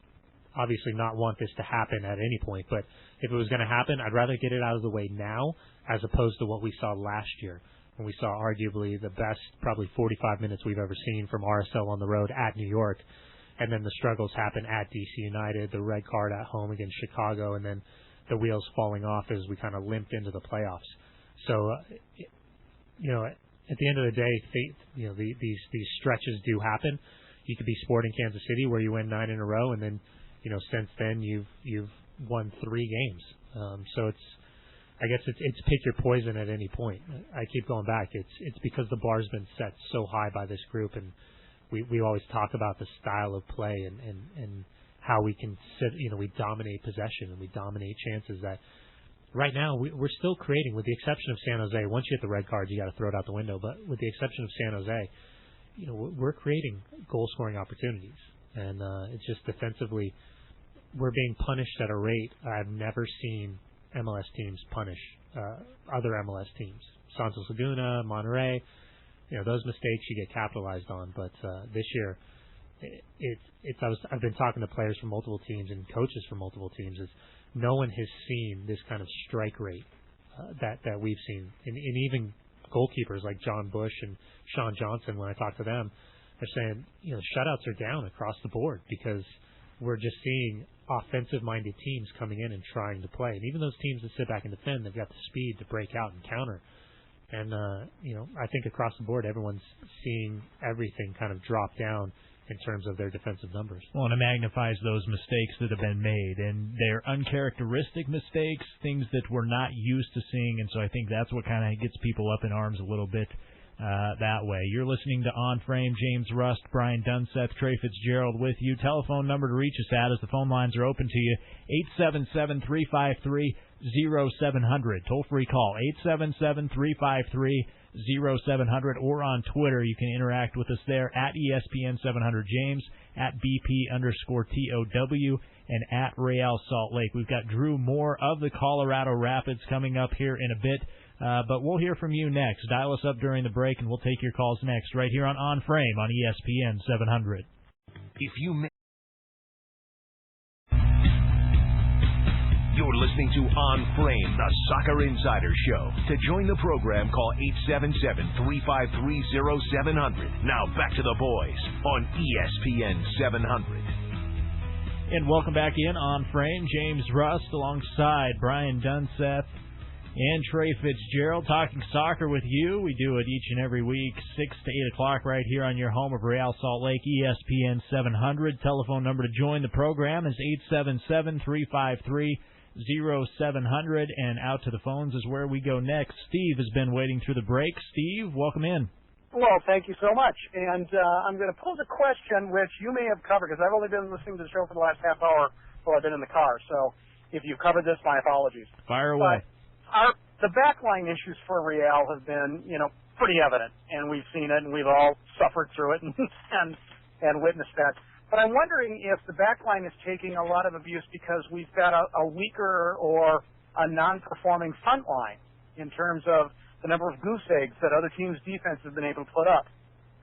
obviously not want this to happen at any point. But if it was going to happen, I'd rather get it out of the way now as opposed to what we saw last year when we saw arguably the best probably 45 minutes we've ever seen from RSL on the road at New York. And then the struggles happen at DC United, the red card at home against Chicago, and then the wheels falling off as we kind of limped into the playoffs. So at the end of the day, these stretches do happen. You could be Sporting Kansas City where you win 9 in a row, and then since then you've won 3 games. So I guess it's pick your poison at any point. I keep going back. It's because the bar's been set so high by this group, and we always talk about the style of play and how we can we dominate possession and we dominate chances. That right now we're still creating, with the exception of San Jose. Once you hit the red card, you got to throw it out the window. But with the exception of San Jose, we're creating goal scoring opportunities, and it's just defensively we're being punished at a rate I've never seen MLS teams punish other MLS teams. Santos Laguna, Monterrey, those mistakes you get capitalized on. But this year, I've been talking to players from multiple teams and coaches from multiple teams. No one has seen this kind of strike rate that we've seen, and even goalkeepers like John Bush and Sean Johnson. When I talk to them, they're saying shutouts are down across the board because we're just seeing offensive-minded teams coming in and trying to play. And even those teams that sit back and defend, they've got the speed to break out and counter. And, I think across the board, everyone's seeing everything kind of drop down in terms of their defensive numbers. Well, and it magnifies those mistakes that have been made. And they're uncharacteristic mistakes, things that we're not used to seeing. And so I think that's what kind of gets people up in arms a little bit that way. You're listening to On Frame. James Rust, Brian Dunseth, Trey Fitz-Gerald with you. Telephone number to reach us at, as the phone lines are open to you, 877-353-0700. Toll-free call, 877-353-0700, or on Twitter. You can interact with us there at ESPN 700 James, at BP_TOW, and at Real Salt Lake. We've got Drew Moor of the Colorado Rapids coming up here in a bit. But we'll hear from you next. Dial us up during the break, and we'll take your calls next right here on Frame on ESPN 700. If you You're listening to On Frame, the Soccer Insider Show. To join the program, call 877-353-0700. Now back to the boys on ESPN 700. And welcome back in On Frame. James Rust alongside Brian Dunseth and Trey Fitz-Gerald talking soccer with you. We do it each and every week, 6 to 8 o'clock right here on your home of Real Salt Lake, ESPN 700. Telephone number to join the program is 877-353-0700. And out to the phones is where we go next. Steve has been waiting through the break. Steve, welcome in. Well, thank you so much. And I'm going to pose a question which you may have covered, because I've only been listening to the show for the last half hour while I've been in the car. So if you've covered this, my apologies. Fire away. The backline issues for Real have been, pretty evident, and we've seen it, and we've all suffered through it and witnessed that. But I'm wondering if the backline is taking a lot of abuse because we've got a weaker or a non-performing front line in terms of the number of goose eggs that other teams' defense have been able to put up.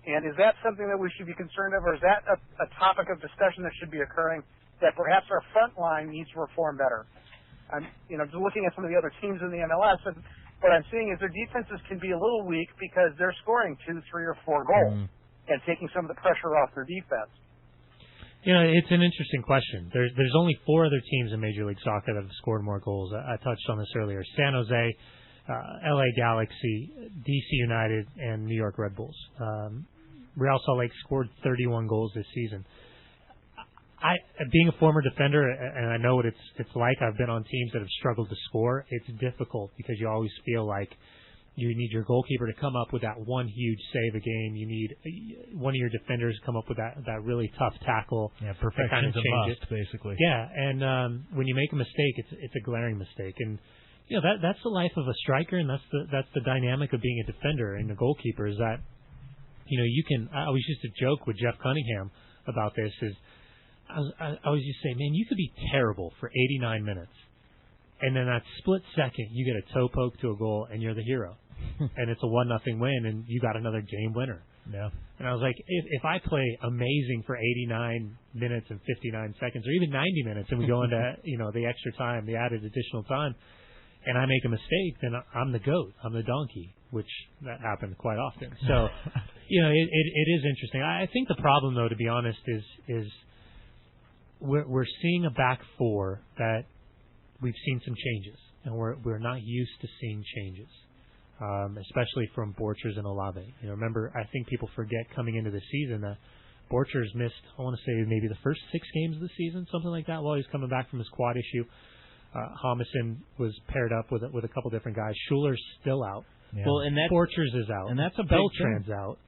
And is that something that we should be concerned of, or is that a topic of discussion that should be occurring, that perhaps our front line needs to reform better? I'm, just looking at some of the other teams in the MLS, and what I'm seeing is their defenses can be a little weak because they're scoring 2, 3, or 4 goals and taking some of the pressure off their defense. It's an interesting question. There's only 4 other teams in Major League Soccer that have scored more goals. I touched on this earlier. San Jose, LA Galaxy, DC United, and New York Red Bulls. Real Salt Lake scored 31 goals this season. Being a former defender, and I know what it's like, I've been on teams that have struggled to score. It's difficult because you always feel like you need your goalkeeper to come up with that one huge save a game. You need one of your defenders to come up with that really tough tackle. Yeah, perfection's kind of a must, basically. Yeah, and when you make a mistake, it's a glaring mistake. And that's the life of a striker, and that's the dynamic of being a defender and a goalkeeper. Is that you can. I always used to joke with Jeff Cunningham about this. I always used to say, man, you could be terrible for 89 minutes, and then that split second, you get a toe poke to a goal, and you're the hero, and it's a 1-0 win, and you got another game winner. Yeah. And I was like, if I play amazing for 89 minutes and 59 seconds, or even 90 minutes, and we go into the extra time, the added additional time, and I make a mistake, then I'm the goat, I'm the donkey, which that happened quite often. So, it is interesting. I think the problem, though, to be honest, is we're seeing a back 4 that we've seen some changes, and we're not used to seeing changes. especially from Borchers and Olave. Remember, I think people forget coming into the season that Borchers missed, I want to say, maybe the first 6 games of the season, something like that, while he was coming back from his quad issue. Homison was paired up with a couple different guys. Schuler's still out. Yeah. Well, and Borchers is out. And that's a big Beltran's thing. out.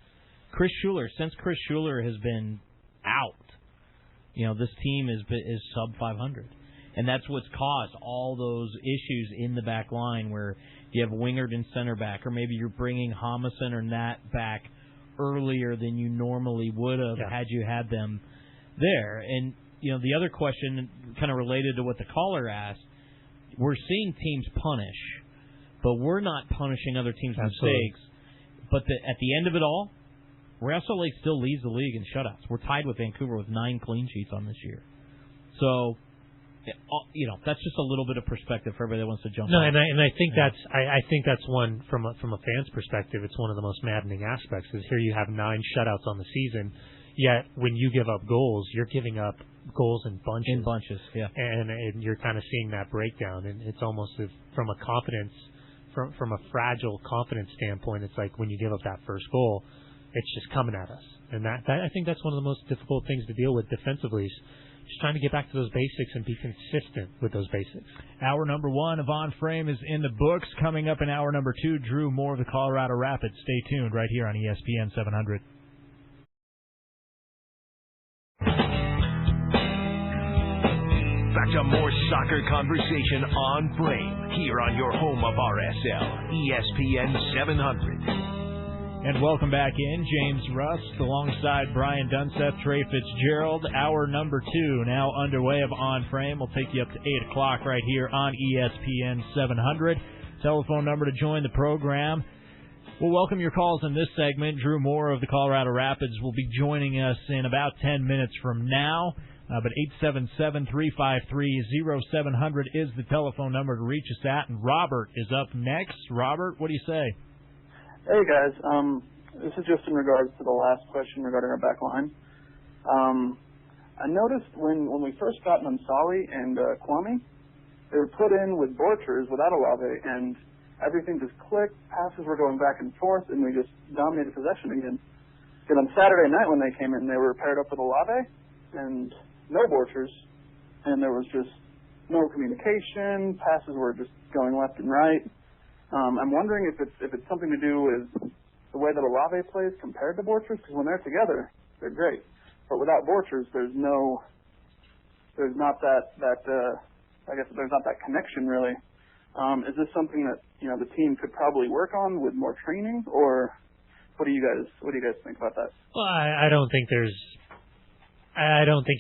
Chris Schuler has been out, this team is sub 500. And that's what's caused all those issues in the back line where you have Wingard and center back, or maybe you're bringing Homison or Nat back earlier than you normally would have had you had them there. And, the other question kind of related to what the caller asked, we're seeing teams punish, but we're not punishing other teams' mistakes. But at the end of it all, Real Salt Lake still leads the league in shutouts. We're tied with Vancouver with 9 clean sheets on this year. So, that's just a little bit of perspective for everybody that wants to jump on. And I think that's one from a fan's perspective. It's one of the most maddening aspects. Is here you have 9 shutouts on the season, yet when you give up goals, you're giving up goals in bunches. In bunches, yeah. And you're kind of seeing that breakdown, and it's almost from a confidence, from a fragile confidence standpoint. It's like when you give up that first goal, it's just coming at us, and that I think that's one of the most difficult things to deal with defensively. Just trying to get back to those basics and be consistent with those basics. Hour number 1 of On Frame is in the books. Coming up in hour number 2, Drew Moor of the Colorado Rapids. Stay tuned right here on ESPN 700. Back to more soccer conversation on Frame here on your home of RSL, ESPN 700. And welcome back in, James Rust, alongside Brian Dunseth, Trey Fitz-Gerald. Hour number 2 now underway of On Frame. We'll take you up to 8 o'clock right here on ESPN 700. Telephone number to join the program. We'll welcome your calls in this segment. Drew Moor of the Colorado Rapids will be joining us in about 10 minutes from now. But 877-353-0700 is the telephone number to reach us at. And Robert is up next. Robert, what do you say? Hey, guys. This is just in regards to the last question regarding our back line. I noticed when we first got Mansali and Kwame, they were put in with Borchers without Olave, and everything just clicked. Passes were going back and forth, and we just dominated possession again. And on Saturday night when they came in, they were paired up with Olave and no Borchers, and there was just no communication. Passes were just going left and right. I'm wondering if it's something to do with the way that Olave plays compared to Borchers, because when they're together, they're great. But without Borchers, there's not that connection really. Is this something that the team could probably work on with more training, or what do you guys think about that? Well, I don't think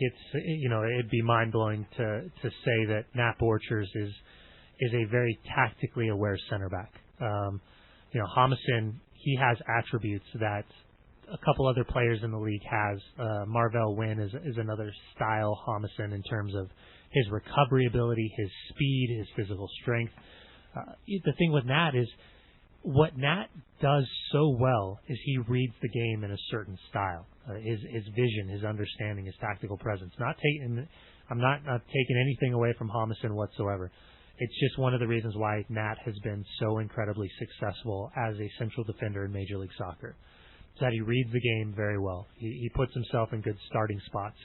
it's it'd be mind blowing to say that Nat Borchers is a very tactically aware center back. Homison, he has attributes that a couple other players in the league has. Marvell Wynn is another style Homison in terms of his recovery ability, his speed, his physical strength. The thing with Nat is what Nat does so well is he reads the game in a certain style. His vision, his understanding, his tactical presence. I'm not taking anything away from Homison whatsoever. It's just one of the reasons why Nat has been so incredibly successful as a central defender in Major League Soccer. It's that he reads the game very well. He puts himself in good starting spots.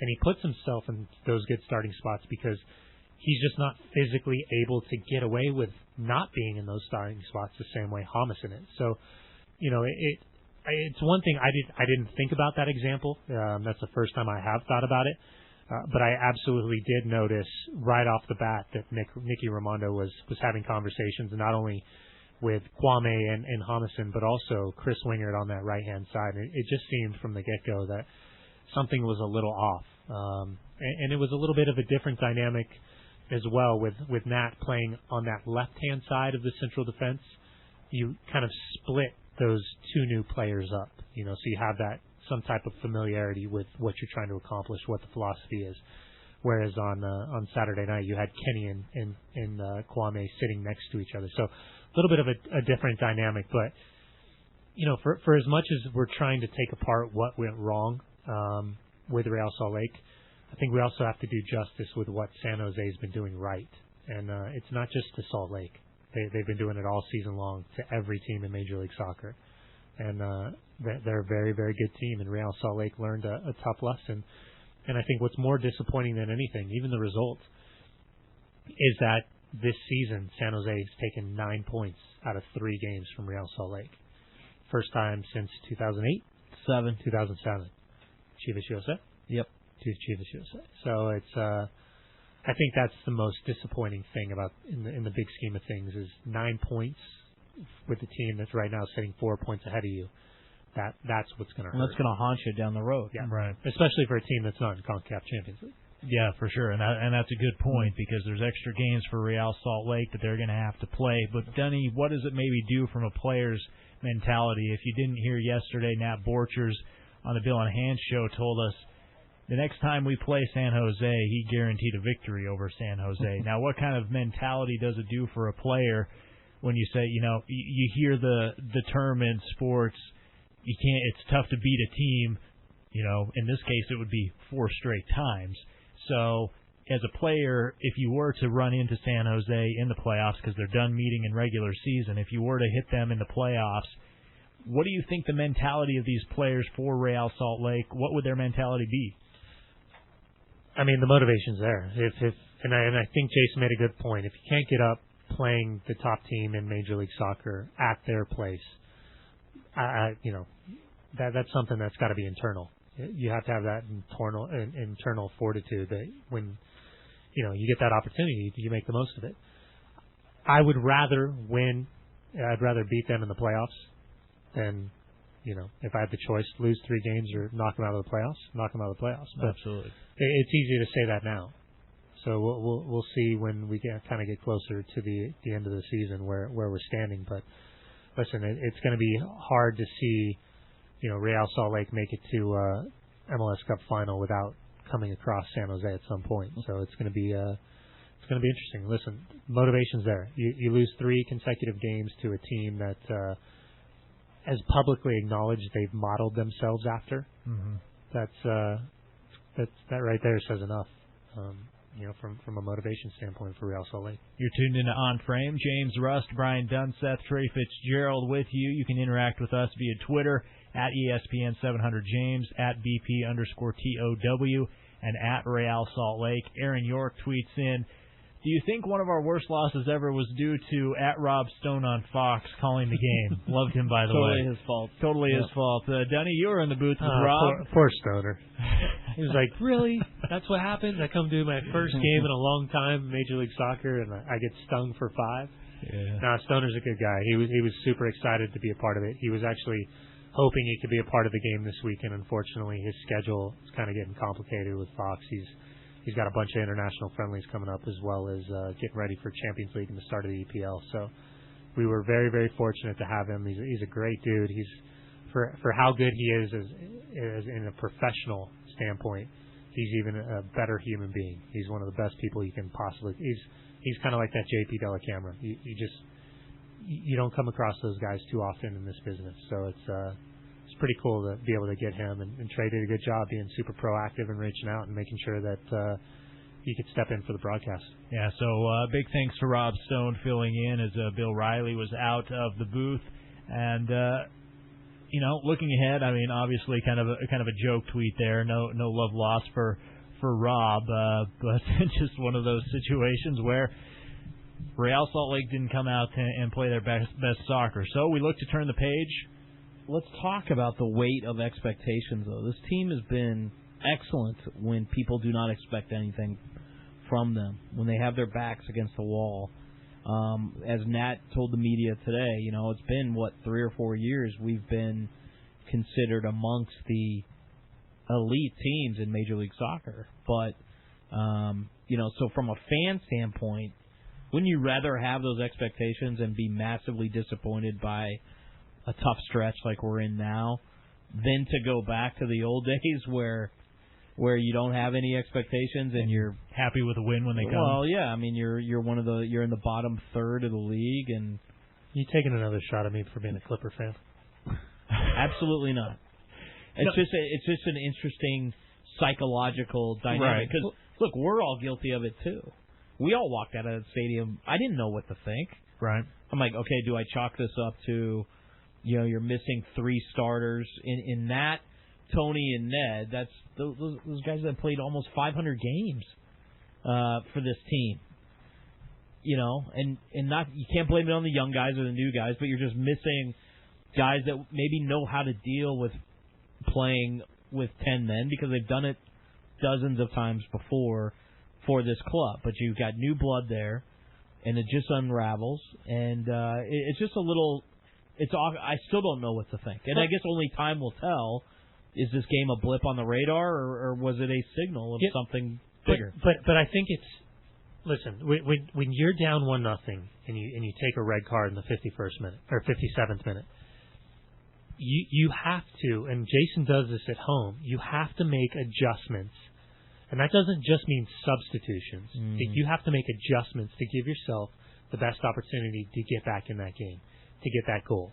And he puts himself in those good starting spots because he's just not physically able to get away with not being in those starting spots the same way Homison is. So, it's one thing I didn't think about that example. That's the first time I have thought about it. But I absolutely did notice right off the bat that Nicky Raimondo was having conversations not only with Kwame and Homison, but also Chris Wingard on that right-hand side. It just seemed from the get-go that something was a little off. And it was a little bit of a different dynamic as well with Nat playing on that left-hand side of the central defense. You kind of split those two new players up, so you have that some type of familiarity with what you're trying to accomplish, what the philosophy is. Whereas on Saturday night, you had Kenny and Kwame sitting next to each other. So a little bit of a different dynamic. But, for as much as we're trying to take apart what went wrong with Real Salt Lake, I think we also have to do justice with what San Jose's been doing right. And it's not just to Salt Lake. They've been doing it all season long to every team in Major League Soccer. And they're a very, very good team. And Real Salt Lake learned a tough lesson. And I think what's more disappointing than anything, even the result, is that this season San Jose has taken 9 points out of 3 games from Real Salt Lake. First time since 2008? 2007. Chivas USA? Yep. Chivas USA. So it's I think that's the most disappointing thing about in the big scheme of things is 9 points with the team that's right now sitting 4 points ahead of you. That's what's going to hurt. That's going to haunt you down the road. Yeah. Right. Especially for a team that's not in CONCACAF Champions League. Yeah, for sure, and that's a good point because there's extra games for Real Salt Lake that they're going to have to play. But, Dunny, what does it maybe do from a player's mentality? If you didn't hear yesterday, Nat Borchers on the Bill and Hans show told us the next time we play San Jose, he guaranteed a victory over San Jose. Now, what kind of mentality does it do for a player when you say, you hear the term in sports, it's tough to beat a team, in this case it would be 4 straight times. So, as a player, if you were to run into San Jose in the playoffs, because they're done meeting in regular season, if you were to hit them in the playoffs, what do you think the mentality of these players for Real Salt Lake, what would their mentality be? I mean, the motivation's there. And I think Jason made a good point. If you can't get up playing the top team in Major League Soccer at their place, that's something that's got to be internal. You have to have that internal fortitude that when you get that opportunity, you make the most of it. I would rather win. I'd rather beat them in the playoffs than, if I had the choice, lose 3 games or knock them out of the playoffs. But absolutely, it's easy to say that now. So we'll see when we kind of get closer to the end of the season where we're standing. But listen, it's going to be hard to see. Real Salt Lake make it to MLS Cup final without coming across San Jose at some point. So it's going to be interesting. Listen, motivation's there. You lose 3 consecutive games to a team that has publicly acknowledged they've modeled themselves after. Mm-hmm. That right there says enough. From a motivation standpoint for Real Salt Lake. You're tuned into On Frame. James Rust, Brian Dunseth, Trey Fitz-Gerald with you. You can interact with us via Twitter at ESPN 700James, at BP_TOW, and at Real Salt Lake. Aaron York tweets in, do you think one of our worst losses ever was due to at Rob Stone on Fox calling the game? Loved him, by the way. Totally his fault. Totally his fault. Dunny, you were in the booth with Rob. Poor Stoner. He was like, really? That's what happens? I come to my first game in a long time, Major League Soccer, and I get stung for 5? Yeah. No, Stoner's a good guy. He was super excited to be a part of it. He was actually hoping he could be a part of the game this weekend. Unfortunately, his schedule is kind of getting complicated with Fox. He's got a bunch of international friendlies coming up as well as getting ready for Champions League and the start of the EPL. So we were very, very fortunate to have him. He's a great dude. He's for how good he is as in a professional standpoint, he's even a better human being. He's one of the best people you can possibly. He's kind of like that JP Della Camera. You don't come across those guys too often in this business. So it's pretty cool to be able to get him, and Trey did a good job being super proactive and reaching out and making sure that he could step in for the broadcast. Yeah, so big thanks to Rob Stone filling in as Bill Riley was out of the booth. And, looking ahead, I mean, obviously kind of a joke tweet there. No love lost for Rob, but just one of those situations where Real Salt Lake didn't come out and play their best soccer. So we look to turn the page. Let's talk about the weight of expectations, though. This team has been excellent when people do not expect anything from them, when they have their backs against the wall. As Nat told the media today, it's been, 3 or 4 years we've been considered amongst the elite teams in Major League Soccer. But, so from a fan standpoint, wouldn't you rather have those expectations and be massively disappointed by a tough stretch like we're in now than to go back to the old days where you don't have any expectations and you're happy with a win when they come? Well, yeah, I mean you're in the bottom third of the league, and you taking another shot at me for being a Clipper fan? Absolutely not. It's just an interesting psychological dynamic because look, we're all guilty of it too. We all walked out of the stadium. I didn't know what to think. Right. I'm like, okay, do I chalk this up to, you're missing 3 starters in that Tony and Ned? That's those guys that played almost 500 games for this team. And not, you can't blame it on the young guys or the new guys, but you're just missing guys that maybe know how to deal with playing with 10 men because they've done it dozens of times before for this club. But you've got new blood there, and it just unravels, and it's just a little. I still don't know what to think, and I guess only time will tell. Is this game a blip on the radar, or was it a signal of something bigger? But I think it's. Listen, when you're down 1-0 and you take a red card in the 51st minute or 57th minute, you have to, and Jason does this at home. You have to make adjustments, and that doesn't just mean substitutions. You have to make adjustments to give yourself the best opportunity to get back in that game, to get that goal.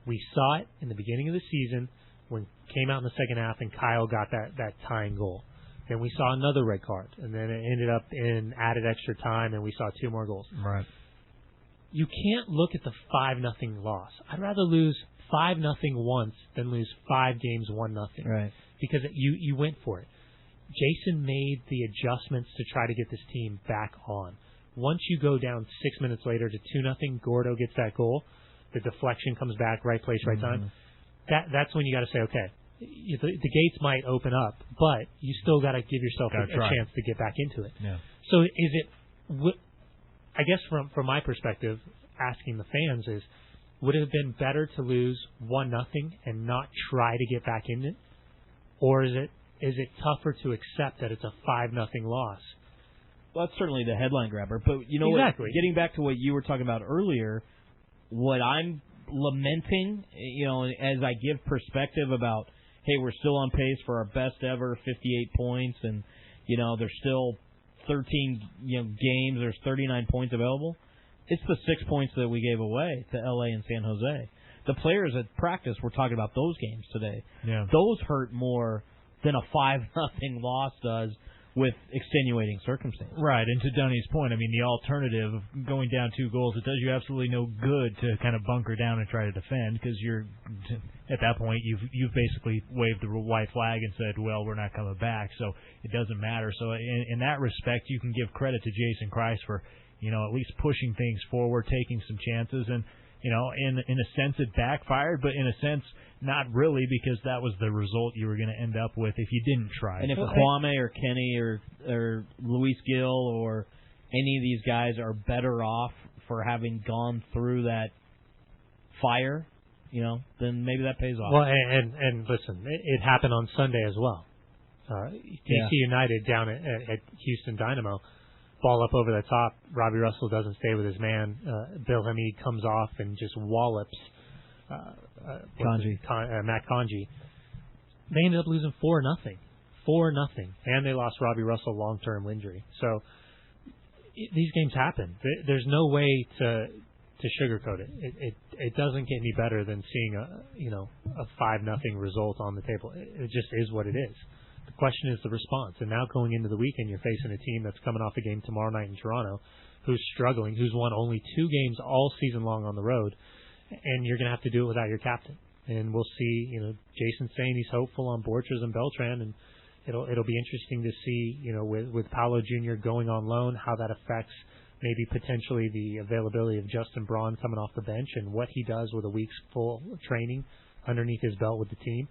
We saw it in the beginning of the season when came out in the second half and Kyle got that tying goal. Then we saw another red card, and then it ended up in added extra time, and we saw 2 more goals. Right. You can't look at the 5-0 loss. I'd rather lose 5-0 once than lose 5 games 1-0. Right. Because you went for it. Jason made the adjustments to try to get this team back on. Once you go down 6 minutes later to 2-0, Gordo gets that goal. The deflection comes back, right place, right time. That's when you got to say, okay, the gates might open up, but you still got to give yourself a chance to get back into it. Yeah. So is it? I guess from my perspective, asking the fans is, would it have been better to lose 1-0 and not try to get back in it, or is it tougher to accept that it's a 5-0 loss? Well, that's certainly the headline grabber. But exactly. What? Getting back to what you were talking about earlier, what I'm lamenting, as I give perspective about, hey, we're still on pace for our best ever 58 points, and there's still 13 games. There's 39 points available. It's the 6 points that we gave away to LA and San Jose. The players at practice were talking about those games today. Yeah. Those hurt more than a 5-0 loss does with extenuating circumstances. Right, and to Dunny's point, I mean, the alternative of going down 2 goals, it does you absolutely no good to kind of bunker down and try to defend, because you're at that point you've basically waved the white flag and said, well, we're not coming back, so it doesn't matter. So in that respect, you can give credit to Jason Kreis for at least pushing things forward, taking some chances, and in a sense it backfired, but in a sense not really, because that was the result you were going to end up with if you didn't try. And if Kwame or Kenny or Luis Gil or any of these guys are better off for having gone through that fire, then maybe that pays off. Well, and listen, it happened on Sunday as well. DC United down at Houston Dynamo. Ball up over the top. Robbie Russell doesn't stay with his man. Bill Hemy comes off and just wallops Matt Conji. They ended up losing 4-0. 4-0. And they lost Robbie Russell long-term injury. So these games happen. There's no way to sugarcoat it. It doesn't get any better than seeing a 5-0 result on the table. It just is what it is. The question is the response. And now going into the weekend, you're facing a team that's coming off a game tomorrow night in Toronto, who's struggling, who's won only 2 games all season long on the road, and you're going to have to do it without your captain. And we'll see, Jason's saying he's hopeful on Borchers and Beltran, and it'll be interesting to see, with Paolo Jr. going on loan, how that affects maybe potentially the availability of Justin Braun coming off the bench and what he does with a week's full training underneath his belt with the team.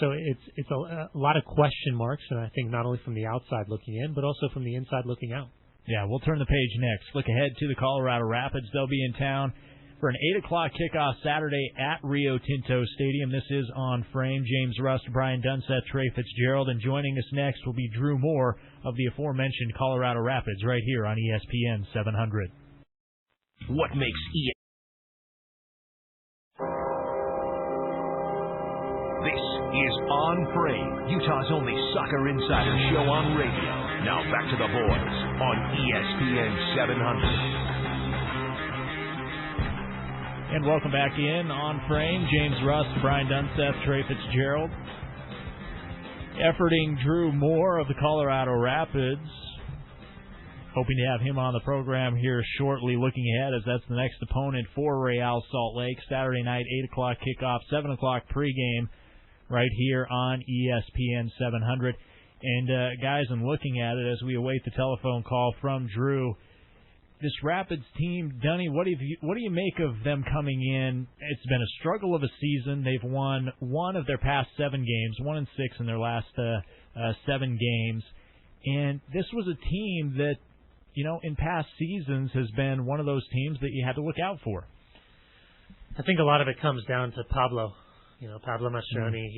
So it's a lot of question marks, and I think not only from the outside looking in, but also from the inside looking out. Yeah, we'll turn the page next. Look ahead to the Colorado Rapids. They'll be in town for an 8 o'clock kickoff Saturday at Rio Tinto Stadium. This is On Frame. James Rust, Brian Dunseth, Trey Fitz-Gerald, and joining us next will be Drew Moor of the aforementioned Colorado Rapids right here on ESPN 700. What makes ESPN? This is On Frame, Utah's only soccer insider show on radio. Now back to the boys on ESPN 700. And welcome back in On Frame. James Rust, Brian Dunseth, Trey Fitz-Gerald. Efforting Drew Moor of the Colorado Rapids. Hoping to have him on the program here shortly, looking ahead as that's the next opponent for Real Salt Lake. Saturday night, 8 o'clock kickoff, 7 o'clock pregame right here on ESPN 700. And, guys, I'm looking at it as we await the telephone call from Drew. This Rapids team, Dunny, what do you make of them coming in? It's been a struggle of a season. They've won 1 of their past 7 games, 1-6 in their last 7 games. And this was a team that, in past seasons has been one of those teams that you had to look out for. I think a lot of it comes down to Pablo. Pablo Mastroeni.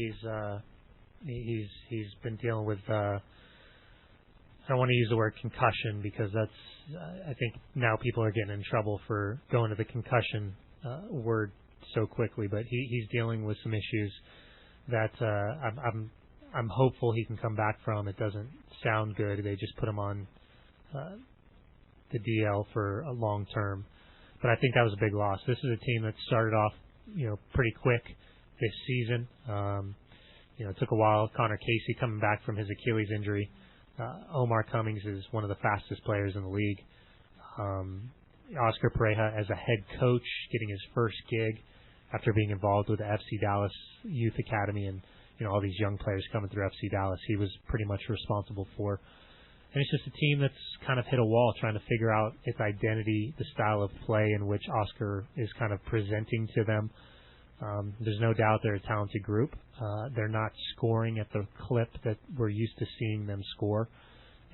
He's been dealing with. I don't want to use the word concussion because I think now people are getting in trouble for going to the concussion word so quickly. But he's dealing with some issues that I'm hopeful he can come back from. It doesn't sound good. They just put him on the DL for a long term. But I think that was a big loss. This is a team that started off, pretty quick this season. It took a while. Connor Casey coming back from his Achilles injury. Omar Cummings is one of the fastest players in the league. Oscar Pareja as a head coach, getting his first gig after being involved with the FC Dallas Youth Academy and all these young players coming through FC Dallas. He was pretty much responsible for. And it's just a team that's kind of hit a wall trying to figure out its identity, the style of play in which Oscar is kind of presenting to them. There's no doubt they're a talented group. They're not scoring at the clip that we're used to seeing them score.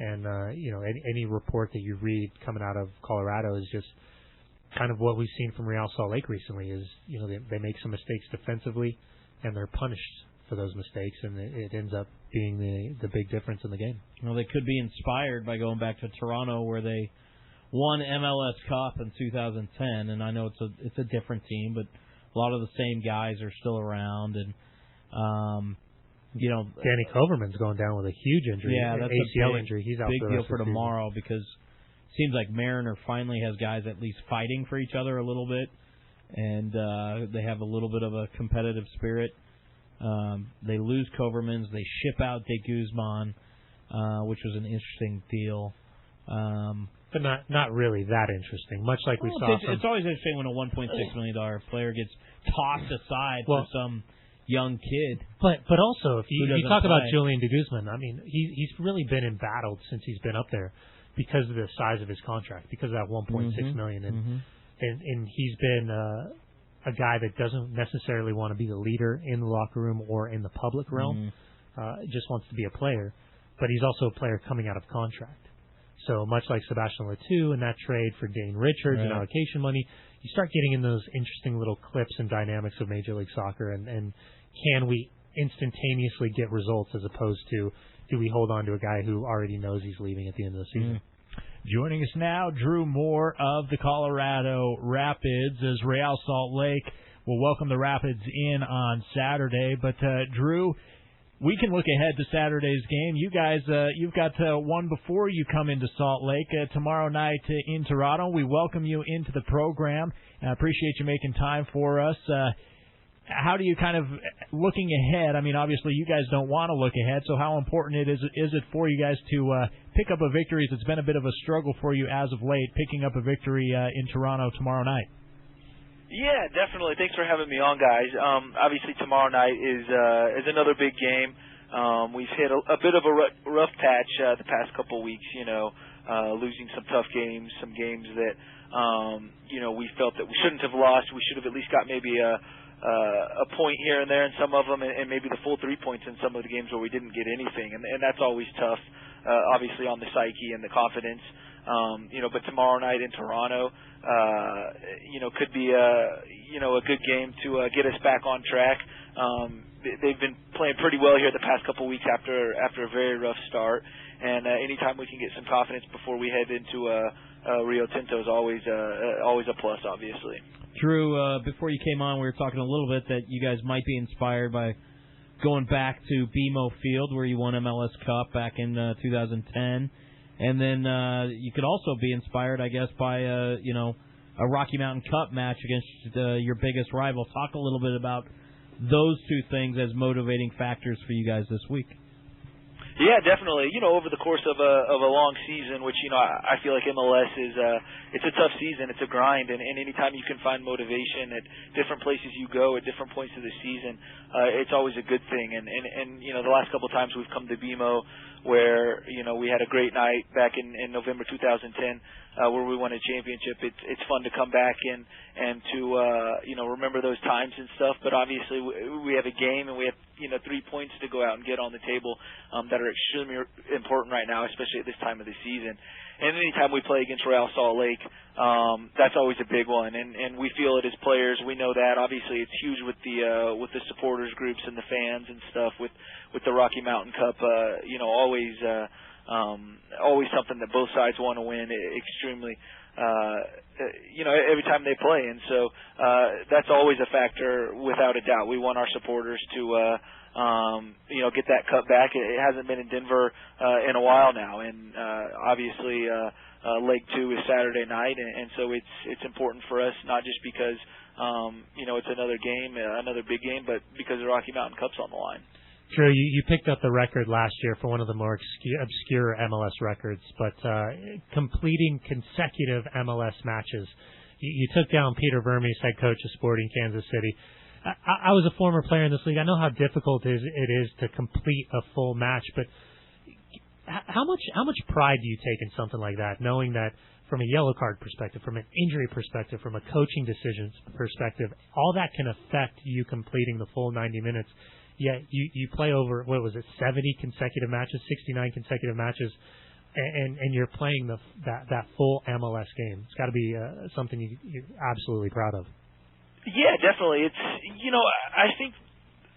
And, any report that you read coming out of Colorado is just kind of what we've seen from Real Salt Lake recently is, they make some mistakes defensively and they're punished for those mistakes, and it ends up being the big difference in the game. Well, they could be inspired by going back to Toronto where they won MLS Cup in 2010, and I know it's a different team, but a lot of the same guys are still around, and Danny Koverman's going down with a huge injury. Yeah, that's ACL injury. He's out big for the deal rest for of the tomorrow because it seems like Mariner finally has guys at least fighting for each other a little bit, and they have a little bit of a competitive spirit. They lose Kovermans. They ship out De Guzman, which was an interesting deal. But not really that interesting. Much like we saw. It's always interesting when a $1.6 million player gets tossed aside for some young kid. But also, if you talk about Julian De Guzman, I mean, he's really been embattled since he's been up there because of the size of his contract, because of that $1.6 million, and he's been a guy that doesn't necessarily want to be the leader in the locker room or in the public realm. Just wants to be a player, but he's also a player coming out of contract. So much like Sebastian Letou in that trade for Dane Richards and allocation money, you start getting in those interesting little clips and dynamics of Major League Soccer, and can we instantaneously get results as opposed to do we hold on to a guy who already knows he's leaving at the end of the season? Joining us now, Drew Moor of the Colorado Rapids, as Real Salt Lake will welcome the Rapids in on Saturday. But, Drew, we can look ahead to Saturday's game. You guys, you've got one before you come into Salt Lake tomorrow night in Toronto. We welcome you into the program. I appreciate you making time for us. How do you kind of, looking ahead, I mean, obviously you guys don't want to look ahead, so how important is it for you guys to pick up a victory? It's been a bit of a struggle for you as of late, picking up a victory in Toronto tomorrow night. Yeah, definitely. Thanks for having me on, guys. Obviously, tomorrow night is another big game. We've hit a bit of a rough patch the past couple weeks, losing some tough games, some games that, we felt that we shouldn't have lost. We should have at least got maybe a point here and there in some of them, and maybe the full 3 points in some of the games where we didn't get anything, and that's always tough, obviously on the psyche and the confidence. But tomorrow night in Toronto, could be a good game to get us back on track. They've been playing pretty well here the past couple weeks after a very rough start, and anytime we can get some confidence before we head into Rio Tinto is always a plus, obviously. Drew, before you came on, we were talking a little bit that you guys might be inspired by going back to BMO Field where you won MLS Cup back in 2010. And then you could also be inspired, I guess, by a Rocky Mountain Cup match against your biggest rival. Talk a little bit about those two things as motivating factors for you guys this week. Yeah, definitely. Over the course of a long season, which I feel like MLS is it's a tough season. It's a grind, and anytime you can find motivation at different places you go at different points of the season, it's always a good thing. And the last couple of times we've come to BMO, where we had a great night back in November 2010, where we won a championship. It's fun to come back and to remember those times and stuff. But obviously we have a game, and we have 3 points to go out and get on the table that are extremely important right now, especially at this time of the season. And anytime we play against Real Salt Lake, that's always a big one, and we feel it as players. We know that. Obviously, it's huge with the supporters groups and the fans and stuff. With the Rocky Mountain Cup, always something that both sides want to win extremely. Every time they play, and so that's always a factor without a doubt. We want our supporters to get that cup back. It hasn't been in Denver in a while now, and obviously Leg 2 is Saturday night, and so it's important for us, not just because it's another game, another big game, but because the Rocky Mountain Cup's on the line. Drew, you picked up the record last year for one of the more obscure MLS records, but completing consecutive MLS matches. You took down Peter Vermes, head coach of Sporting Kansas City. I was a former player in this league. I know how difficult it is to complete a full match, but how much pride do you take in something like that, knowing that from a yellow card perspective, from an injury perspective, from a coaching decisions perspective, all that can affect you completing the full 90 minutes. Yet you play over, 70 consecutive matches, 69 consecutive matches, and you're playing that full MLS game. It's got to be something you're absolutely proud of. Yeah, definitely. It's I think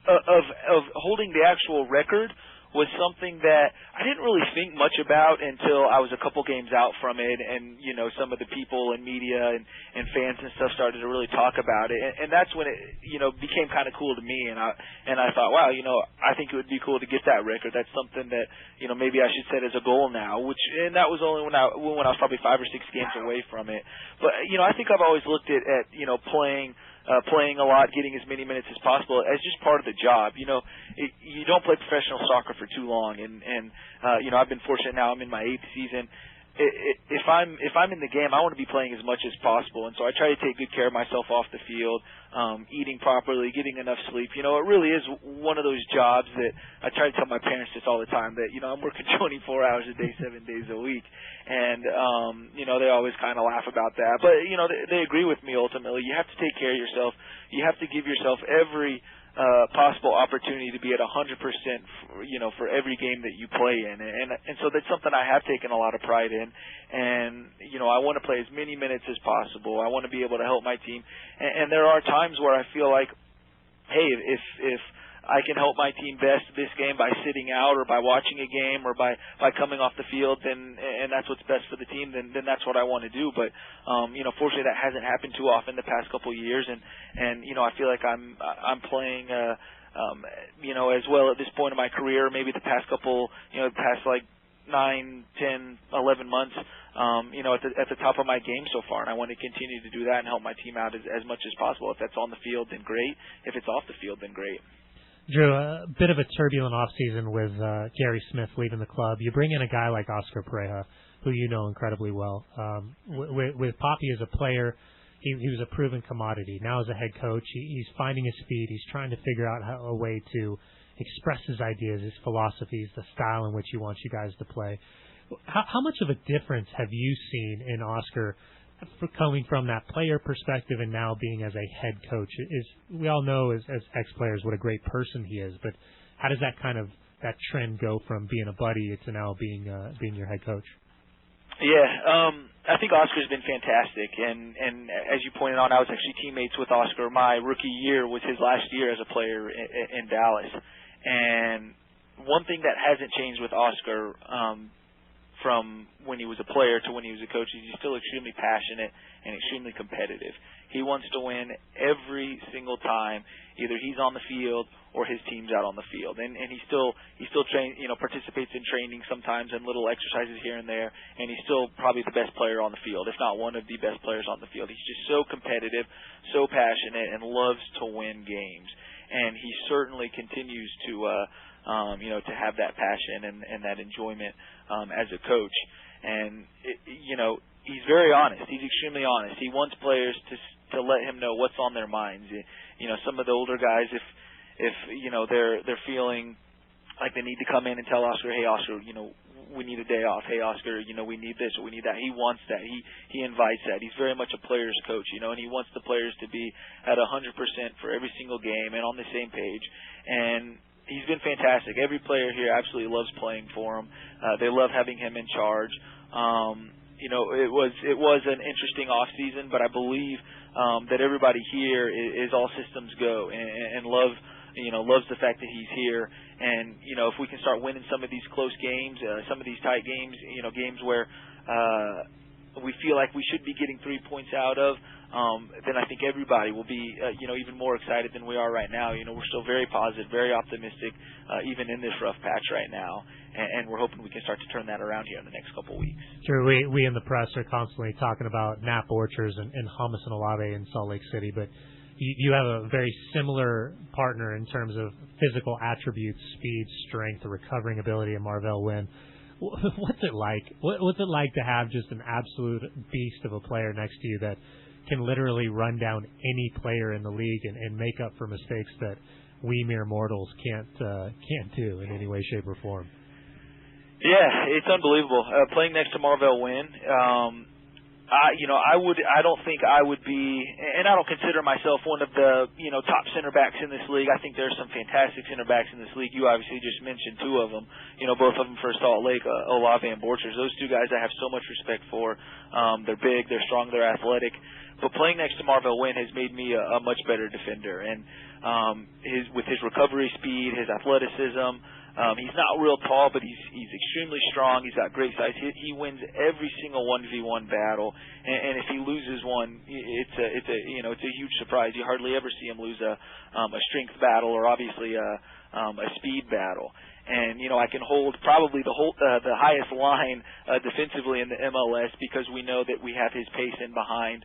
of holding the actual record was something that I didn't really think much about until I was a couple games out from it, and some of the people and media and fans and stuff started to really talk about it, and that's when it became kind of cool to me, and I thought, wow, I think it would be cool to get that record. That's something that maybe I should set as a goal now. And that was only when I was probably 5 or 6 games away from it. But I think I've always looked at playing a lot, getting as many minutes as possible as just part of the job. You don't play professional soccer for too long, and I've been fortunate now. I'm in my 8th season. If I'm in the game, I want to be playing as much as possible, and so I try to take good care of myself off the field, eating properly, getting enough sleep. It really is one of those jobs that I try to tell my parents this all the time, that I'm working 24 hours a day, 7 days a week, and they always kind of laugh about that, but they agree with me. Ultimately, you have to take care of yourself. You have to give yourself every possible opportunity to be at 100%, for every game that you play in, and so that's something I have taken a lot of pride in, and I want to play as many minutes as possible. I want to be able to help my team, and there are times where I feel like, hey, if I can help my team best this game by sitting out or by watching a game or by coming off the field, and that's what's best for the team, then that's what I want to do. But fortunately that hasn't happened too often the past couple of years, and I feel like I'm playing as well at this point in my career, maybe the past couple, the past like 9, 10, 11 months, at the top of my game so far, and I want to continue to do that and help my team out as much as possible. If that's on the field, then great. If it's off the field, then great. Drew, a bit of a turbulent offseason with Gary Smith leaving the club. You bring in a guy like Oscar Pareja, who you know incredibly well. With Poppy as a player, he was a proven commodity. Now as a head coach, he's finding his feet. He's trying to figure out a way to express his ideas, his philosophies, the style in which he wants you guys to play. How much of a difference have you seen in Oscar coming from that player perspective and now being as a head coach? We all know as ex-players what a great person he is, but how does that trend go from being a buddy to now being your head coach? Yeah, I think Oscar's been fantastic, and as you pointed out, I was actually teammates with Oscar. My rookie year was his last year as a player in Dallas, and one thing that hasn't changed with Oscar from when he was a player to when he was a coach is he's still extremely passionate and extremely competitive. He wants to win every single time, either he's on the field or his team's out on the field, and he still participates in training sometimes and little exercises here and there, and he's still probably the best player on the field, if not one of the best players on the field. He's just so competitive, so passionate, and loves to win games, and he certainly continues to to have that passion and that enjoyment as a coach. And he's very honest. He's extremely honest. He wants players to let him know what's on their minds. Some of the older guys, if they're feeling like they need to come in and tell Oscar, hey Oscar, we need a day off. Hey Oscar, we need this or we need that. He wants that. He invites that. He's very much a player's coach, and he wants the players to be at 100% for every single game and on the same page. And he's been fantastic. Every player here absolutely loves playing for him. They love having him in charge. It was an interesting off season, but I believe that everybody here is all systems go and loves the fact that he's here. And if we can start winning some of these close games, some of these tight games, games where we feel like we should be getting 3 points out of, then I think everybody will be even more excited than we are right now. We're still very positive, very optimistic, even in this rough patch right now, and we're hoping we can start to turn that around here in the next couple of weeks. Sure, we in the press are constantly talking about Nap Orchards and Hummus and Olave in Salt Lake City, but you have a very similar partner in terms of physical attributes, speed, strength, the recovering ability of Marvell Wynn. What's it like? What's it like to have just an absolute beast of a player next to you that can literally run down any player in the league and make up for mistakes that we mere mortals can't do in any way, shape, or form? Yeah, it's unbelievable. Playing next to Marvell Wynn, I don't think I would be, and I don't consider myself one of the, top center backs in this league. I think there's some fantastic center backs in this league. You obviously just mentioned two of them, both of them for Salt Lake, Olave and Borchers. Those two guys I have so much respect for. They're big, they're strong, they're athletic. But playing next to Marvell Wynn has made me a much better defender. And with his recovery speed, his athleticism, he's not real tall, but he's extremely strong. He's got great size. He wins every single 1v1 battle, and if he loses one, it's a huge surprise. You hardly ever see him lose a strength battle or obviously a speed battle. And I can hold probably the highest line defensively in the MLS because we know that we have his pace in behind.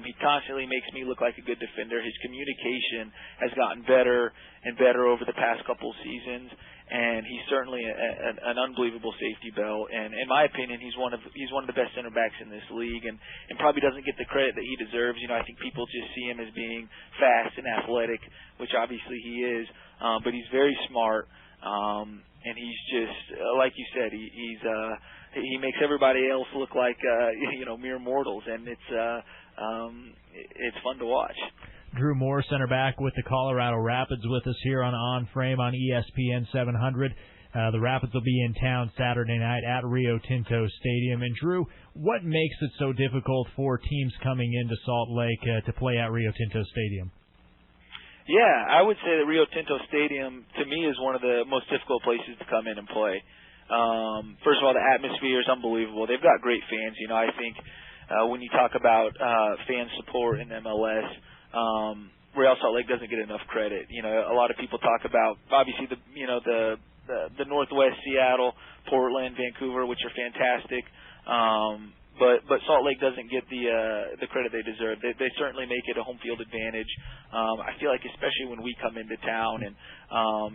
He constantly makes me look like a good defender. His communication has gotten better and better over the past couple seasons. And he's certainly an unbelievable safety belt. And in my opinion, he's one of the best center backs in this league, and probably doesn't get the credit that he deserves. I think people just see him as being fast and athletic, which obviously he is. But he's very smart, and he's just like you said, he makes everybody else look like mere mortals, and it's fun to watch. Drew Moor, center back with the Colorado Rapids, with us here on Frame on ESPN 700. The Rapids will be in town Saturday night at Rio Tinto Stadium. And Drew, what makes it so difficult for teams coming into Salt Lake to play at Rio Tinto Stadium? Yeah, I would say that Rio Tinto Stadium, to me, is one of the most difficult places to come in and play. First of all, the atmosphere is unbelievable. They've got great fans. I think when you talk about fan support in MLS, Real Salt Lake doesn't get enough credit. A lot of people talk about obviously the Northwest, Seattle, Portland, Vancouver, which are fantastic. But Salt Lake doesn't get the credit they deserve. They certainly make it a home field advantage. I feel like especially when we come into town, and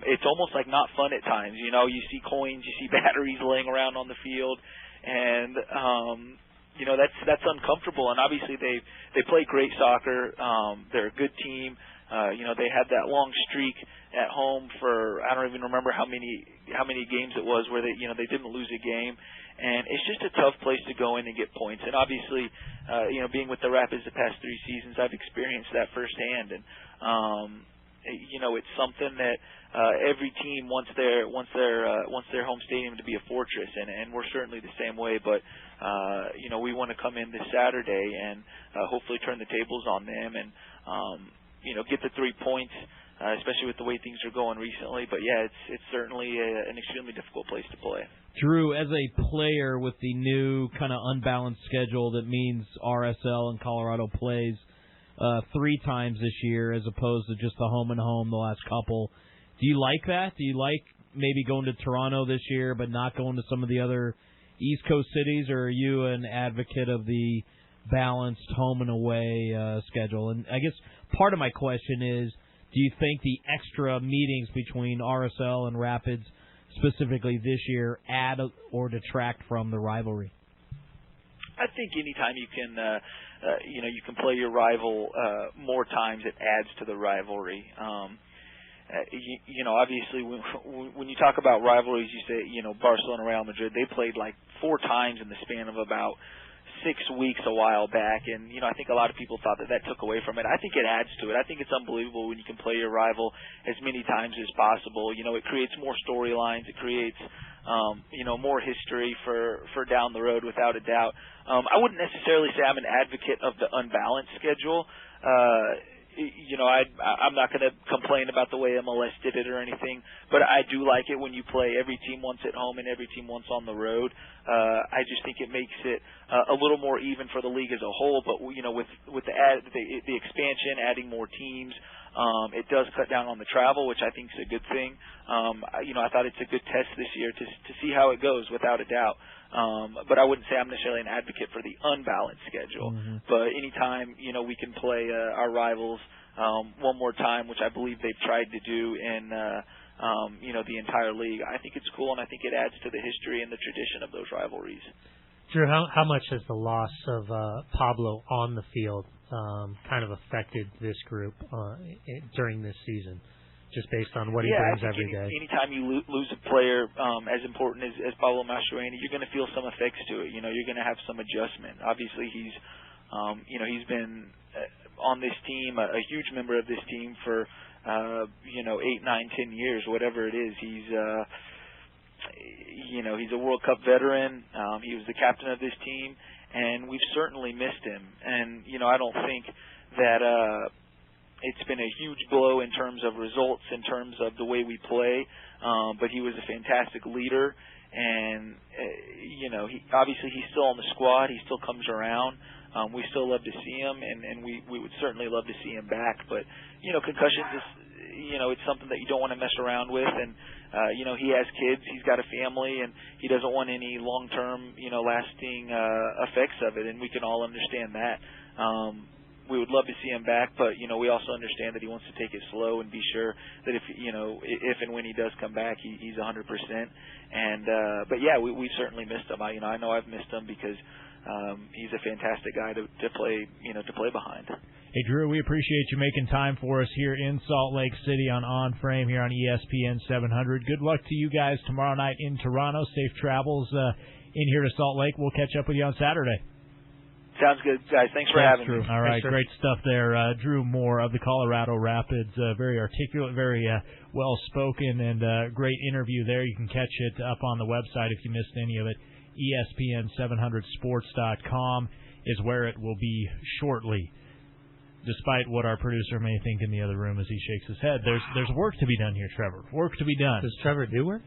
it's almost like not fun at times. You see coins, you see batteries laying around on the field, and that's uncomfortable. And obviously they play great soccer. They're a good team. They had that long streak at home for I don't even remember how many games it was where they didn't lose a game. And it's just a tough place to go in and get points. And obviously, being with the Rapids the past 3 seasons, I've experienced that firsthand. And it's something that every team wants their home stadium to be a fortress, and we're certainly the same way. But we want to come in this Saturday and hopefully turn the tables on them and get the 3 points, especially with the way things are going recently. But yeah, it's certainly an extremely difficult place to play. Drew, as a player with the new kind of unbalanced schedule that means RSL and Colorado plays 3 times this year as opposed to just the home and home the last couple, do you like that? Do you like maybe going to Toronto this year but not going to some of the other East Coast cities, or are you an advocate of the balanced home and away schedule? And I guess part of my question is, Do you think the extra meetings between RSL and Rapids, specifically this year, add or detract from the rivalry? I think anytime you can, you can play your rival more times, it adds to the rivalry. Obviously, when you talk about rivalries, you say, Barcelona, Real Madrid, they played like 4 times in the span of about 6 weeks a while back, and I think a lot of people thought that took away from it. I think it adds to it. I think it's unbelievable when you can play your rival as many times as possible. It creates more storylines. It creates more history for down the road, without a doubt. I wouldn't necessarily say I'm an advocate of the unbalanced schedule. I'm not going to complain about the way MLS did it or anything, but I do like it when you play every team once at home and every team once on the road. I just think it makes it a little more even for the league as a whole. But with the expansion, adding more teams, it does cut down on the travel, which I think is a good thing. I thought it's a good test this year to see how it goes, without a doubt. But I wouldn't say I'm necessarily an advocate for the unbalanced schedule. Mm-hmm. But anytime, we can play our rivals one more time, which I believe they've tried to do in, the entire league, I think it's cool, and I think it adds to the history and the tradition of those rivalries. Drew, how much has the loss of Pablo on the field kind of affected this group during this season? Just based on what he brings every day. Anytime you lose a player as important as Pablo Mastroeni, you're going to feel some effects to it. You're going to have some adjustment. Obviously, he's been on this team, a huge member of this team for 8, 9, 10 years, whatever it is. He's he's a World Cup veteran. He was the captain of this team, and we've certainly missed him. And I don't think that it's been a huge blow in terms of results, in terms of the way we play, but he was a fantastic leader, and obviously he's still on the squad. He still comes around. We still love to see him, and we would certainly love to see him back. But concussions is it's something that you don't want to mess around with, and he has kids, he's got a family, and he doesn't want any long-term lasting effects of it, and we can all understand that. We would love to see him back, but we also understand that he wants to take it slow and be sure that if and when he does come back, he's 100%. And but yeah, we certainly missed him. I know I've missed him because he's a fantastic guy to play behind. Hey Drew, we appreciate you making time for us here in Salt Lake City on Frame here on ESPN 700. Good luck to you guys tomorrow night in Toronto. Safe travels in here to Salt Lake. We'll catch up with you on Saturday. Sounds good, guys. Thanks for having me. All right, great stuff there. Drew Moor of the Colorado Rapids, very articulate, very well-spoken, and great interview there. You can catch it up on the website if you missed any of it. ESPN700sports.com is where it will be shortly, despite what our producer may think in the other room as he shakes his head. There's work to be done here, Trevor. Work to be done. Does Trevor do work?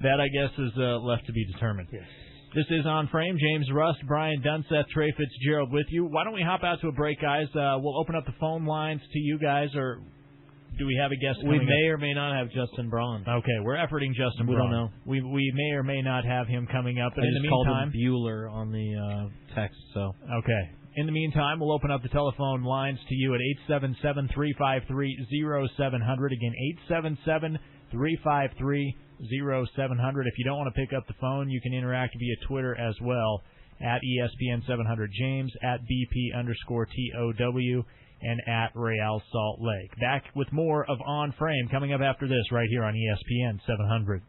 That, I guess, is left to be determined. Yes. This is On Frame. James Rust, Brian Dunseth, Trey Fitz-Gerald with you. Why don't we hop out to a break, guys? We'll open up the phone lines to you guys, or do we have a guest coming We may up? or may not have Justin Braun. Okay, we're efforting Justin Braun. We don't know. We may or may not have him coming up. But I in just the called meantime, him Bueller on the text. So okay. In the meantime, we'll open up the telephone lines to you at 877-353-0700. Again, 877-353-0700. If you don't want to pick up the phone, you can interact via Twitter as well at ESPN700James, at BP_TOW, and at Real Salt Lake. Back with more of On Frame coming up after this right here on ESPN 700.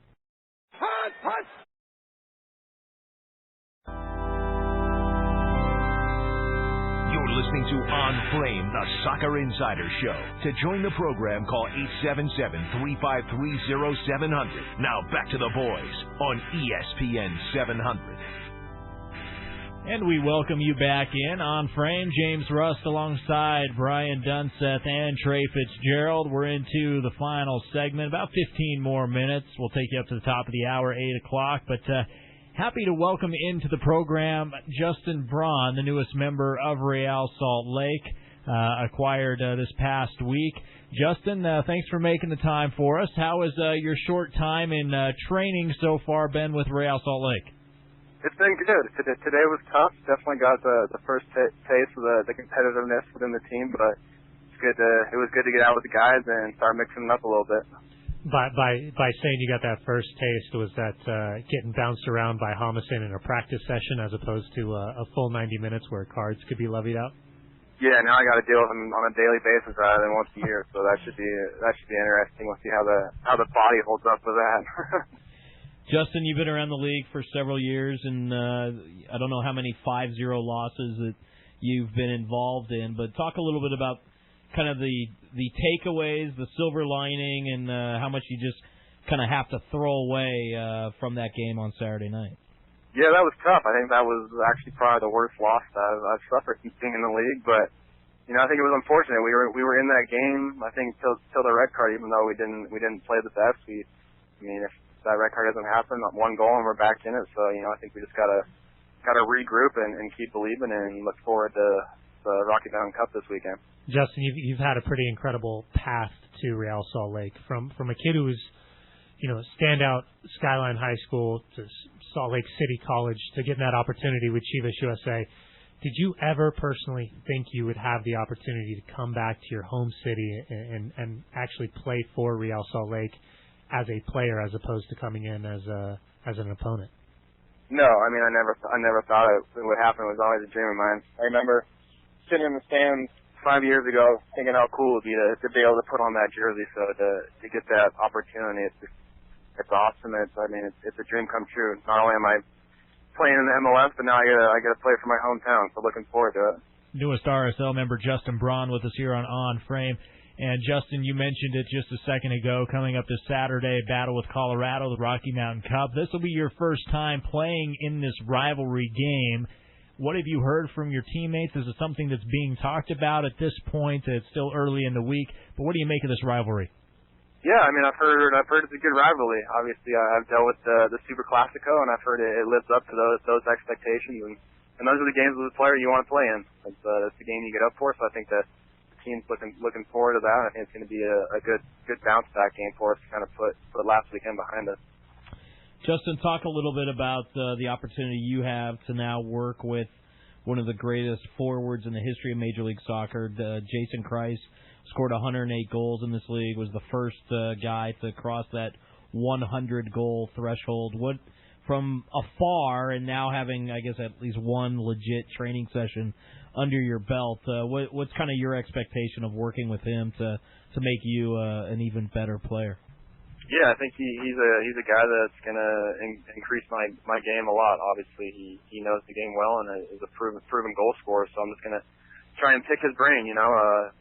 You're listening to On Frame, the Soccer Insider Show. To join the program, call 877-353-0700. Now back to the boys on ESPN 700. And we welcome you back in On Frame. James Rust alongside Brian Dunseth and Trey Fitz-Gerald. We're into the final segment. About 15 more minutes. We'll take you up to the top of the hour, 8 o'clock. But happy to welcome into the program Justin Braun, the newest member of Real Salt Lake, acquired this past week. Justin, thanks for making the time for us. How has your short time in training so far been with Real Salt Lake? It's been good. Today was tough. Definitely got the first taste of the competitiveness within the team, but good to get out with the guys and start mixing it up a little bit. By saying you got that first taste, was that getting bounced around by Homicide in a practice session as opposed to a full 90 minutes where cards could be levied out? Yeah, now I got to deal with him on a daily basis rather than once a year, so that should be interesting. We'll see how the body holds up with that. Justin, you've been around the league for several years, and I don't know how many 5-0 losses that you've been involved in, but talk a little bit about kind of the takeaways, the silver lining, and how much you just kind of have to throw away from that game on Saturday night. Yeah, that was tough. I think that was actually probably the worst loss I've suffered since being in the league. But I think it was unfortunate. We were in that game. I think till the red card, even though we didn't play the best. If that red card doesn't happen, one goal and we're back in it. So I think we just gotta regroup and keep believing and look forward to the Rocky Mountain Cup this weekend. Justin, you've had a pretty incredible path to Real Salt Lake from a kid who was standout Skyline High School to Salt Lake City College to getting that opportunity with Chivas USA. Did you ever personally think you would have the opportunity to come back to your home city and actually play for Real Salt Lake as a player as opposed to coming in as an opponent? No, I never thought it would happen. It was always a dream of mine. I remember sitting in the stands 5 years ago thinking how cool it would be to be able to put on that jersey. So to get that opportunity, it's awesome. It's a dream come true. Not only am I playing in the MLS, but now I get to play for my hometown. So looking forward to it. Newest RSL member Justin Braun with us here on Frame. And Justin, you mentioned it just a second ago, coming up this Saturday, battle with Colorado, the Rocky Mountain Cup. This will be your first time playing in this rivalry game. What have you heard from your teammates? Is it something that's being talked about at this point? It's still early in the week, but what do you make of this rivalry? Yeah, I've heard it's a good rivalry. Obviously, I've dealt with the Super Classico, and I've heard it lives up to those expectations. And those are the games as a player you want to play in. It's the game you get up for. So I think that the team's looking forward to that. I think it's going to be a good bounce back game for us to kind of put last weekend behind us. Justin, talk a little bit about the opportunity you have to now work with one of the greatest forwards in the history of Major League Soccer. Jason Kreis scored 108 goals in this league, was the first guy to cross that 100-goal threshold. What, from afar, and now having, I guess, at least one legit training session under your belt, what's kind of your expectation of working with him to make you an even better player? Yeah, I think he's a guy that's going to increase my game a lot. Obviously, he knows the game well and is a proven goal scorer. So I'm just going to try and pick his brain.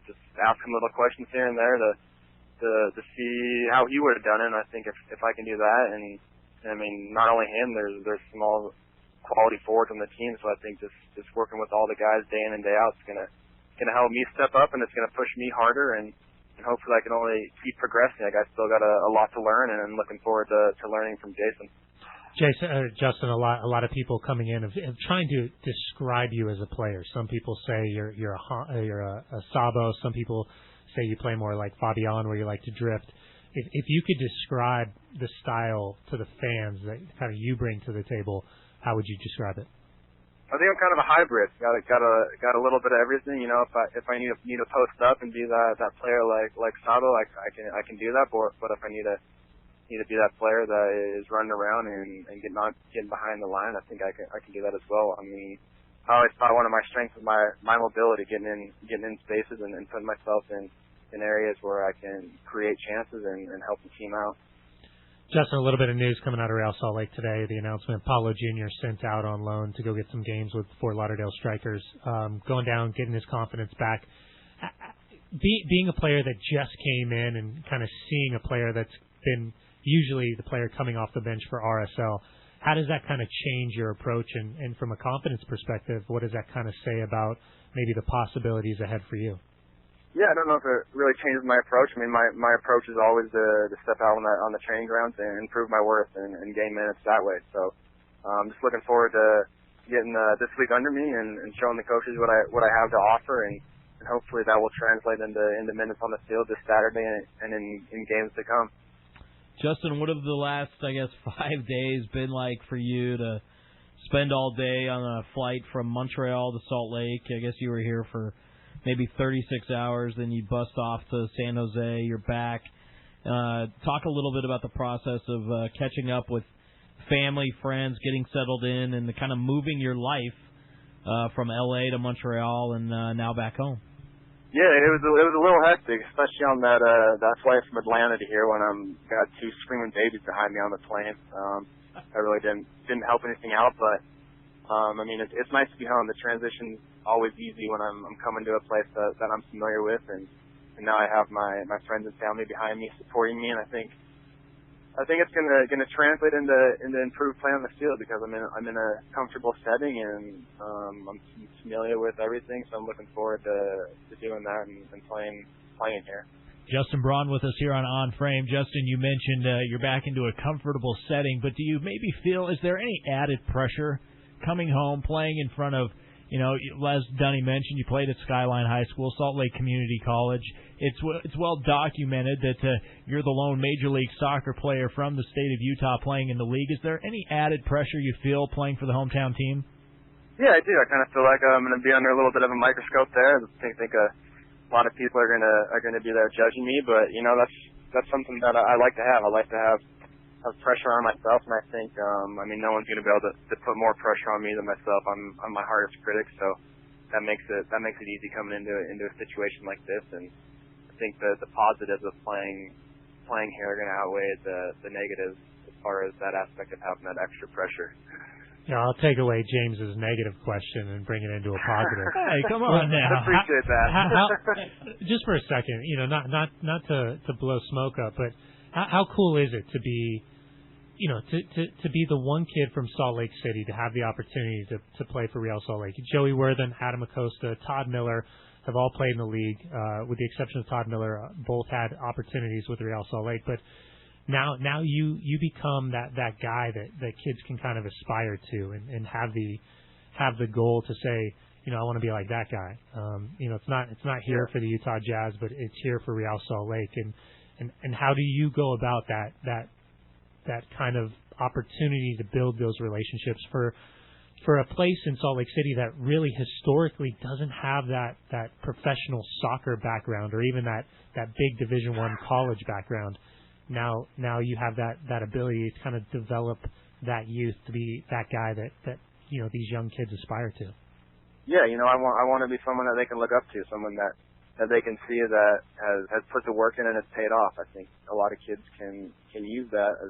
Just ask him little questions here and there to see how he would have done it. And I think if I can do that, and not only him, there's some all quality forwards on the team. So I think just working with all the guys day in and day out is going to help me step up, and it's going to push me harder and hopefully I can only keep progressing. I still got a lot to learn, and I'm looking forward to learning from Jason. Justin, a lot of people coming in have trying to describe you as a player. Some people say you're a Sabo. Some people say you play more like Fabian, where you like to drift. If you could describe the style to the fans that kind of you bring to the table, how would you describe it? I think I'm kind of a hybrid. Got a little bit of everything. If I need to post up and be that player like Sabo, I can do that. But if I need to be that player that is running around and getting behind the line, I think I can do that as well. I always thought one of my strengths was my mobility, getting in spaces and putting myself in areas where I can create chances and help the team out. Justin, a little bit of news coming out of Real Salt Lake today. The announcement, Paulo Jr. sent out on loan to go get some games with Fort Lauderdale Strikers. Going down, getting his confidence back. Being a player that just came in and kind of seeing a player that's been usually the player coming off the bench for RSL, how does that kind of change your approach? And from a confidence perspective, what does that kind of say about maybe the possibilities ahead for you? Yeah, I don't know if it really changes my approach. My approach is always to step out on the training grounds and improve my worth and gain minutes that way. So I'm just looking forward to getting this week under me and showing the coaches what I have to offer, and hopefully that will translate into minutes on the field this Saturday and in games to come. Justin, what have the last, 5 days been like for you to spend all day on a flight from Montreal to Salt Lake? I guess you were here for maybe 36 hours, then you bust off to San Jose, you're back. Talk a little bit about the process of catching up with family, friends, getting settled in, and kind of moving your life from L.A. to Montreal and now back home. Yeah, it was a little hectic, especially on that flight from Atlanta to here when got two screaming babies behind me on the plane. That really didn't help anything out, but I mean it's nice to be home. The transition's always easy when I'm coming to a place that I'm familiar with, and now I have my friends and family behind me supporting me, and I think it's gonna translate into improved play on the field because I'm in a comfortable setting and I'm familiar with everything, so I'm looking forward to doing that and playing here. Justin Braun with us here on Frame. Justin, you mentioned you're back into a comfortable setting, but do you maybe feel, is there any added pressure coming home, playing in front of, as Dunny mentioned, you played at Skyline High School, Salt Lake Community College. It's well documented that you're the lone Major League Soccer player from the state of Utah playing in the league. Is there any added pressure you feel playing for the hometown team? Yeah, I do. I kind of feel like I'm going to be under a little bit of a microscope there. I think a lot of people are going to be there judging me, but that's something that I like to have. I like to have pressure on myself, and I think no one's going to be able to put more pressure on me than myself. I'm my hardest critic, so that makes it easy coming into a situation like this. And I think the positives of playing here are going to outweigh the negatives as far as that aspect of having that extra pressure. Yeah, I'll take away James's negative question and bring it into a positive. Hey, come on now. I appreciate that. Just for a second, not to blow smoke up, but how cool is it to be, to be the one kid from Salt Lake City to have the opportunity to play for Real Salt Lake? Joey Worthen, Adam Acosta, Todd Miller have all played in the league, with the exception of Todd Miller. Both had opportunities with Real Salt Lake, but now you become that guy that kids can kind of aspire to and have the goal to say, I want to be like that guy. It's not here for the Utah Jazz, but it's here for Real Salt Lake. And how do you go about that kind of opportunity to build those relationships for a place in Salt Lake City that really historically doesn't have that professional soccer background or even that big Division I college background? Now you have that ability to kind of develop that youth to be that guy that these young kids aspire to. Yeah, I want to be someone that they can look up to, someone that they can see that has put the work in and has paid off. I think a lot of kids can use that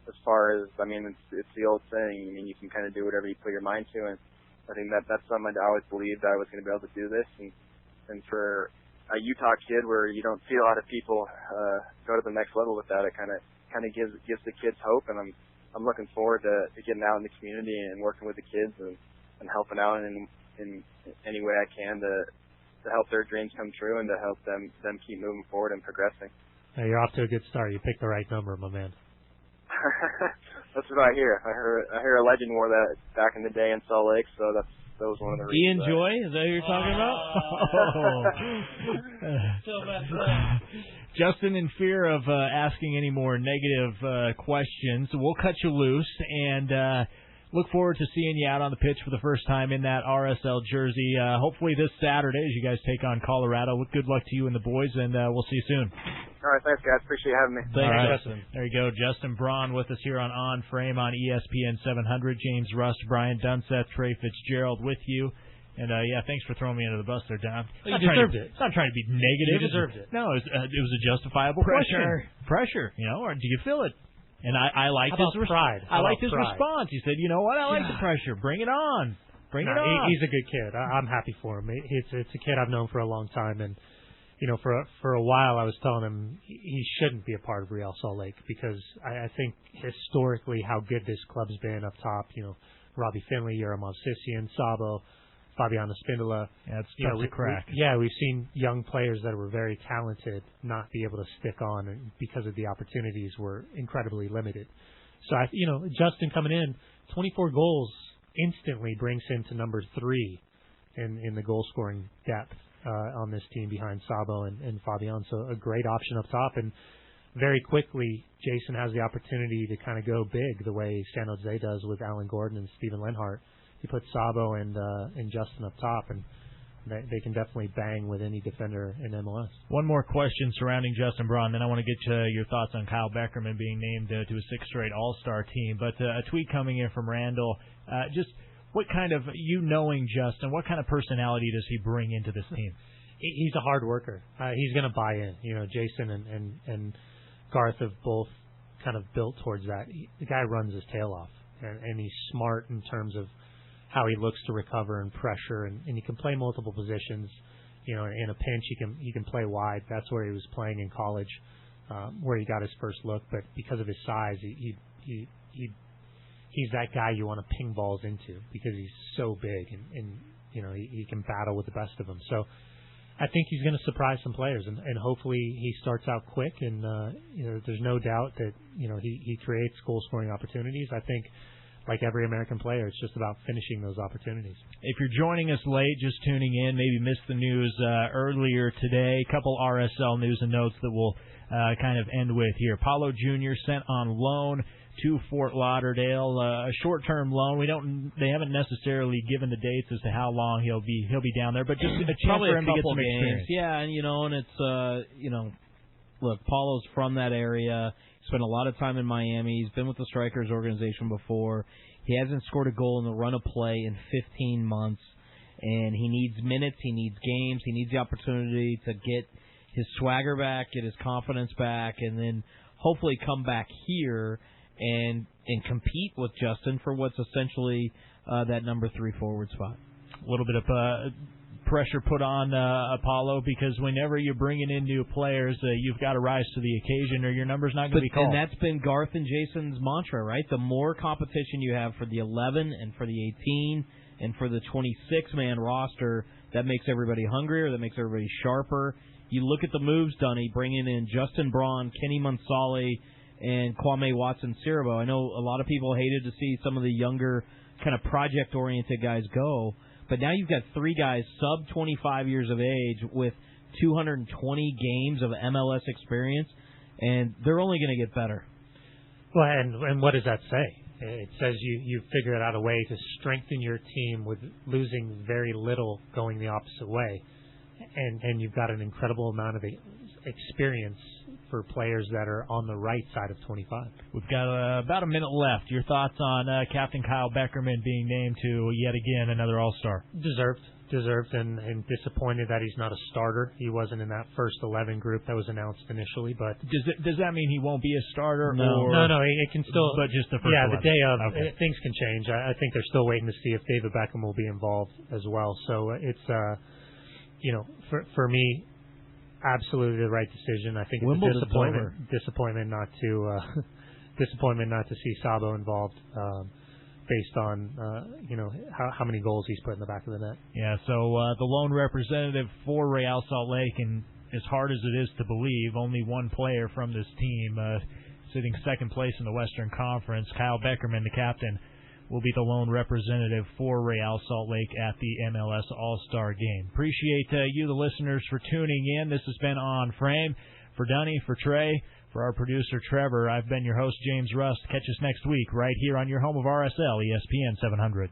as far as, it's the old saying, you can kind of do whatever you put your mind to, and I think that's something I always believed I was going to be able to do this, and for a Utah kid where you don't see a lot of people go to the next level with that, it kind of gives the kids hope, and I'm looking forward to getting out in the community and working with the kids and helping out in any way I can to help their dreams come true and to help them keep moving forward and progressing. Hey, you're off to a good start. You picked the right number, my man. That's what I hear. I hear a legend wore that back in the day in Salt Lake, so that was one of the reasons. Ian Joy, is that who you're talking about? Justin, in fear of asking any more negative questions, we'll cut you loose and look forward to seeing you out on the pitch for the first time in that RSL jersey. Hopefully this Saturday as you guys take on Colorado. Good luck to you and the boys, and we'll see you soon. All right, thanks, guys. Appreciate you having me. Thanks, right. Justin. There you go. Justin Braun with us here on Frame on ESPN 700. James Rust, Brian Dunseth, Trey Fitz-Gerald with you. And, thanks for throwing me under the bus there, Don. You deserved it. It's not trying to be negative. You deserved it. No, it was a justifiable question. Pressure, or do you feel it? And I liked his pride. I liked his response. He said, "You know what? I like the pressure. Bring it on. Bring it on." He's a good kid. I'm happy for him. It's a kid I've known for a long time, and for a while I was telling him he shouldn't be a part of Real Salt Lake because I think historically how good this club's been up top. Robbie Finley, Yeromov Sisian, Sabo, Fabiano Spindola. Yeah, it's tough to crack. We've seen young players that were very talented not be able to stick on and because of the opportunities were incredibly limited. So, Justin coming in, 24 goals instantly brings him to number 3 in the goal-scoring depth on this team behind Sabo and Fabian. So a great option up top. And very quickly, Jason has the opportunity to kind of go big the way San Jose does with Alan Gordon and Steven Lenhart. He put Sabo and Justin up top, and They can definitely bang with any defender in MLS. One more question surrounding Justin Braun, then I want to get to your thoughts on Kyle Beckerman being named to a 6th straight All-Star team. But a tweet coming in from Randall, just what kind of, knowing Justin, what kind of personality does he bring into this team? He's a hard worker. He's going to buy in. Jason and Garth have both kind of built towards that. The guy runs his tail off, and he's smart in terms of how he looks to recover and pressure, and he can play multiple positions. In a pinch, he can play wide. That's where he was playing in college, where he got his first look. But because of his size, he's that guy you want to ping balls into because he's so big, and he can battle with the best of them. So I think he's going to surprise some players, and hopefully he starts out quick. And there's no doubt that he creates goal scoring opportunities. I think, like every American player, it's just about finishing those opportunities. If you're joining us late, just tuning in, maybe missed the news earlier today, a couple RSL news and notes that we'll kind of end with here. Paulo Jr. sent on loan to Fort Lauderdale, a short-term loan. They haven't necessarily given the dates as to how long he'll be down there, but just a chance for him to get some experience. Yeah, and it's look, Paulo's from that area. Spent a lot of time in Miami. He's been with the Strikers organization before. He hasn't scored a goal in the run of play in 15 months, and he needs minutes. He needs games. He needs the opportunity to get his swagger back, get his confidence back, and then hopefully come back here and compete with Justin for what's essentially that number 3 forward spot. A little bit of pressure put on Apollo, because whenever you're bringing in new players, you've got to rise to the occasion or your number's not going to be called. And that's been Garth and Jason's mantra, right? The more competition you have for the 11 and for the 18 and for the 26-man roster, that makes everybody hungrier, that makes everybody sharper. You look at the moves, Dunny, bringing in Justin Braun, Kenny Mansali, and Kwame Watson-Siriboe. I know a lot of people hated to see some of the younger kind of project-oriented guys go, but now you've got 3 guys sub 25 years of age with 220 games of MLS experience, and they're only going to get better. Well, and what does that say? It says you figured out a way to strengthen your team with losing very little going the opposite way, and you've got an incredible amount of experience for players that are on the right side of 25. We've got about a minute left. Your thoughts on Captain Kyle Beckerman being named to, yet again, another All-Star? Deserved, and disappointed that he's not a starter. He wasn't in that first 11 group that was announced initially. But does that mean he won't be a starter? No, it can still. But just the first 11. The day of, okay. Things can change. I think they're still waiting to see if David Beckham will be involved as well. So it's, for me, absolutely the right decision. I think it's a disappointment not to see Sabo involved, based on how many goals he's put in the back of the net. Yeah. So the lone representative for Real Salt Lake, and as hard as it is to believe, only one player from this team sitting second place in the Western Conference, Kyle Beckerman, the captain, will be the lone representative for Real Salt Lake at the MLS All-Star Game. Appreciate you, the listeners, for tuning in. This has been On Frame. For Dunny, for Trey, for our producer, Trevor, I've been your host, James Rust. Catch us next week right here on your home of RSL, ESPN 700.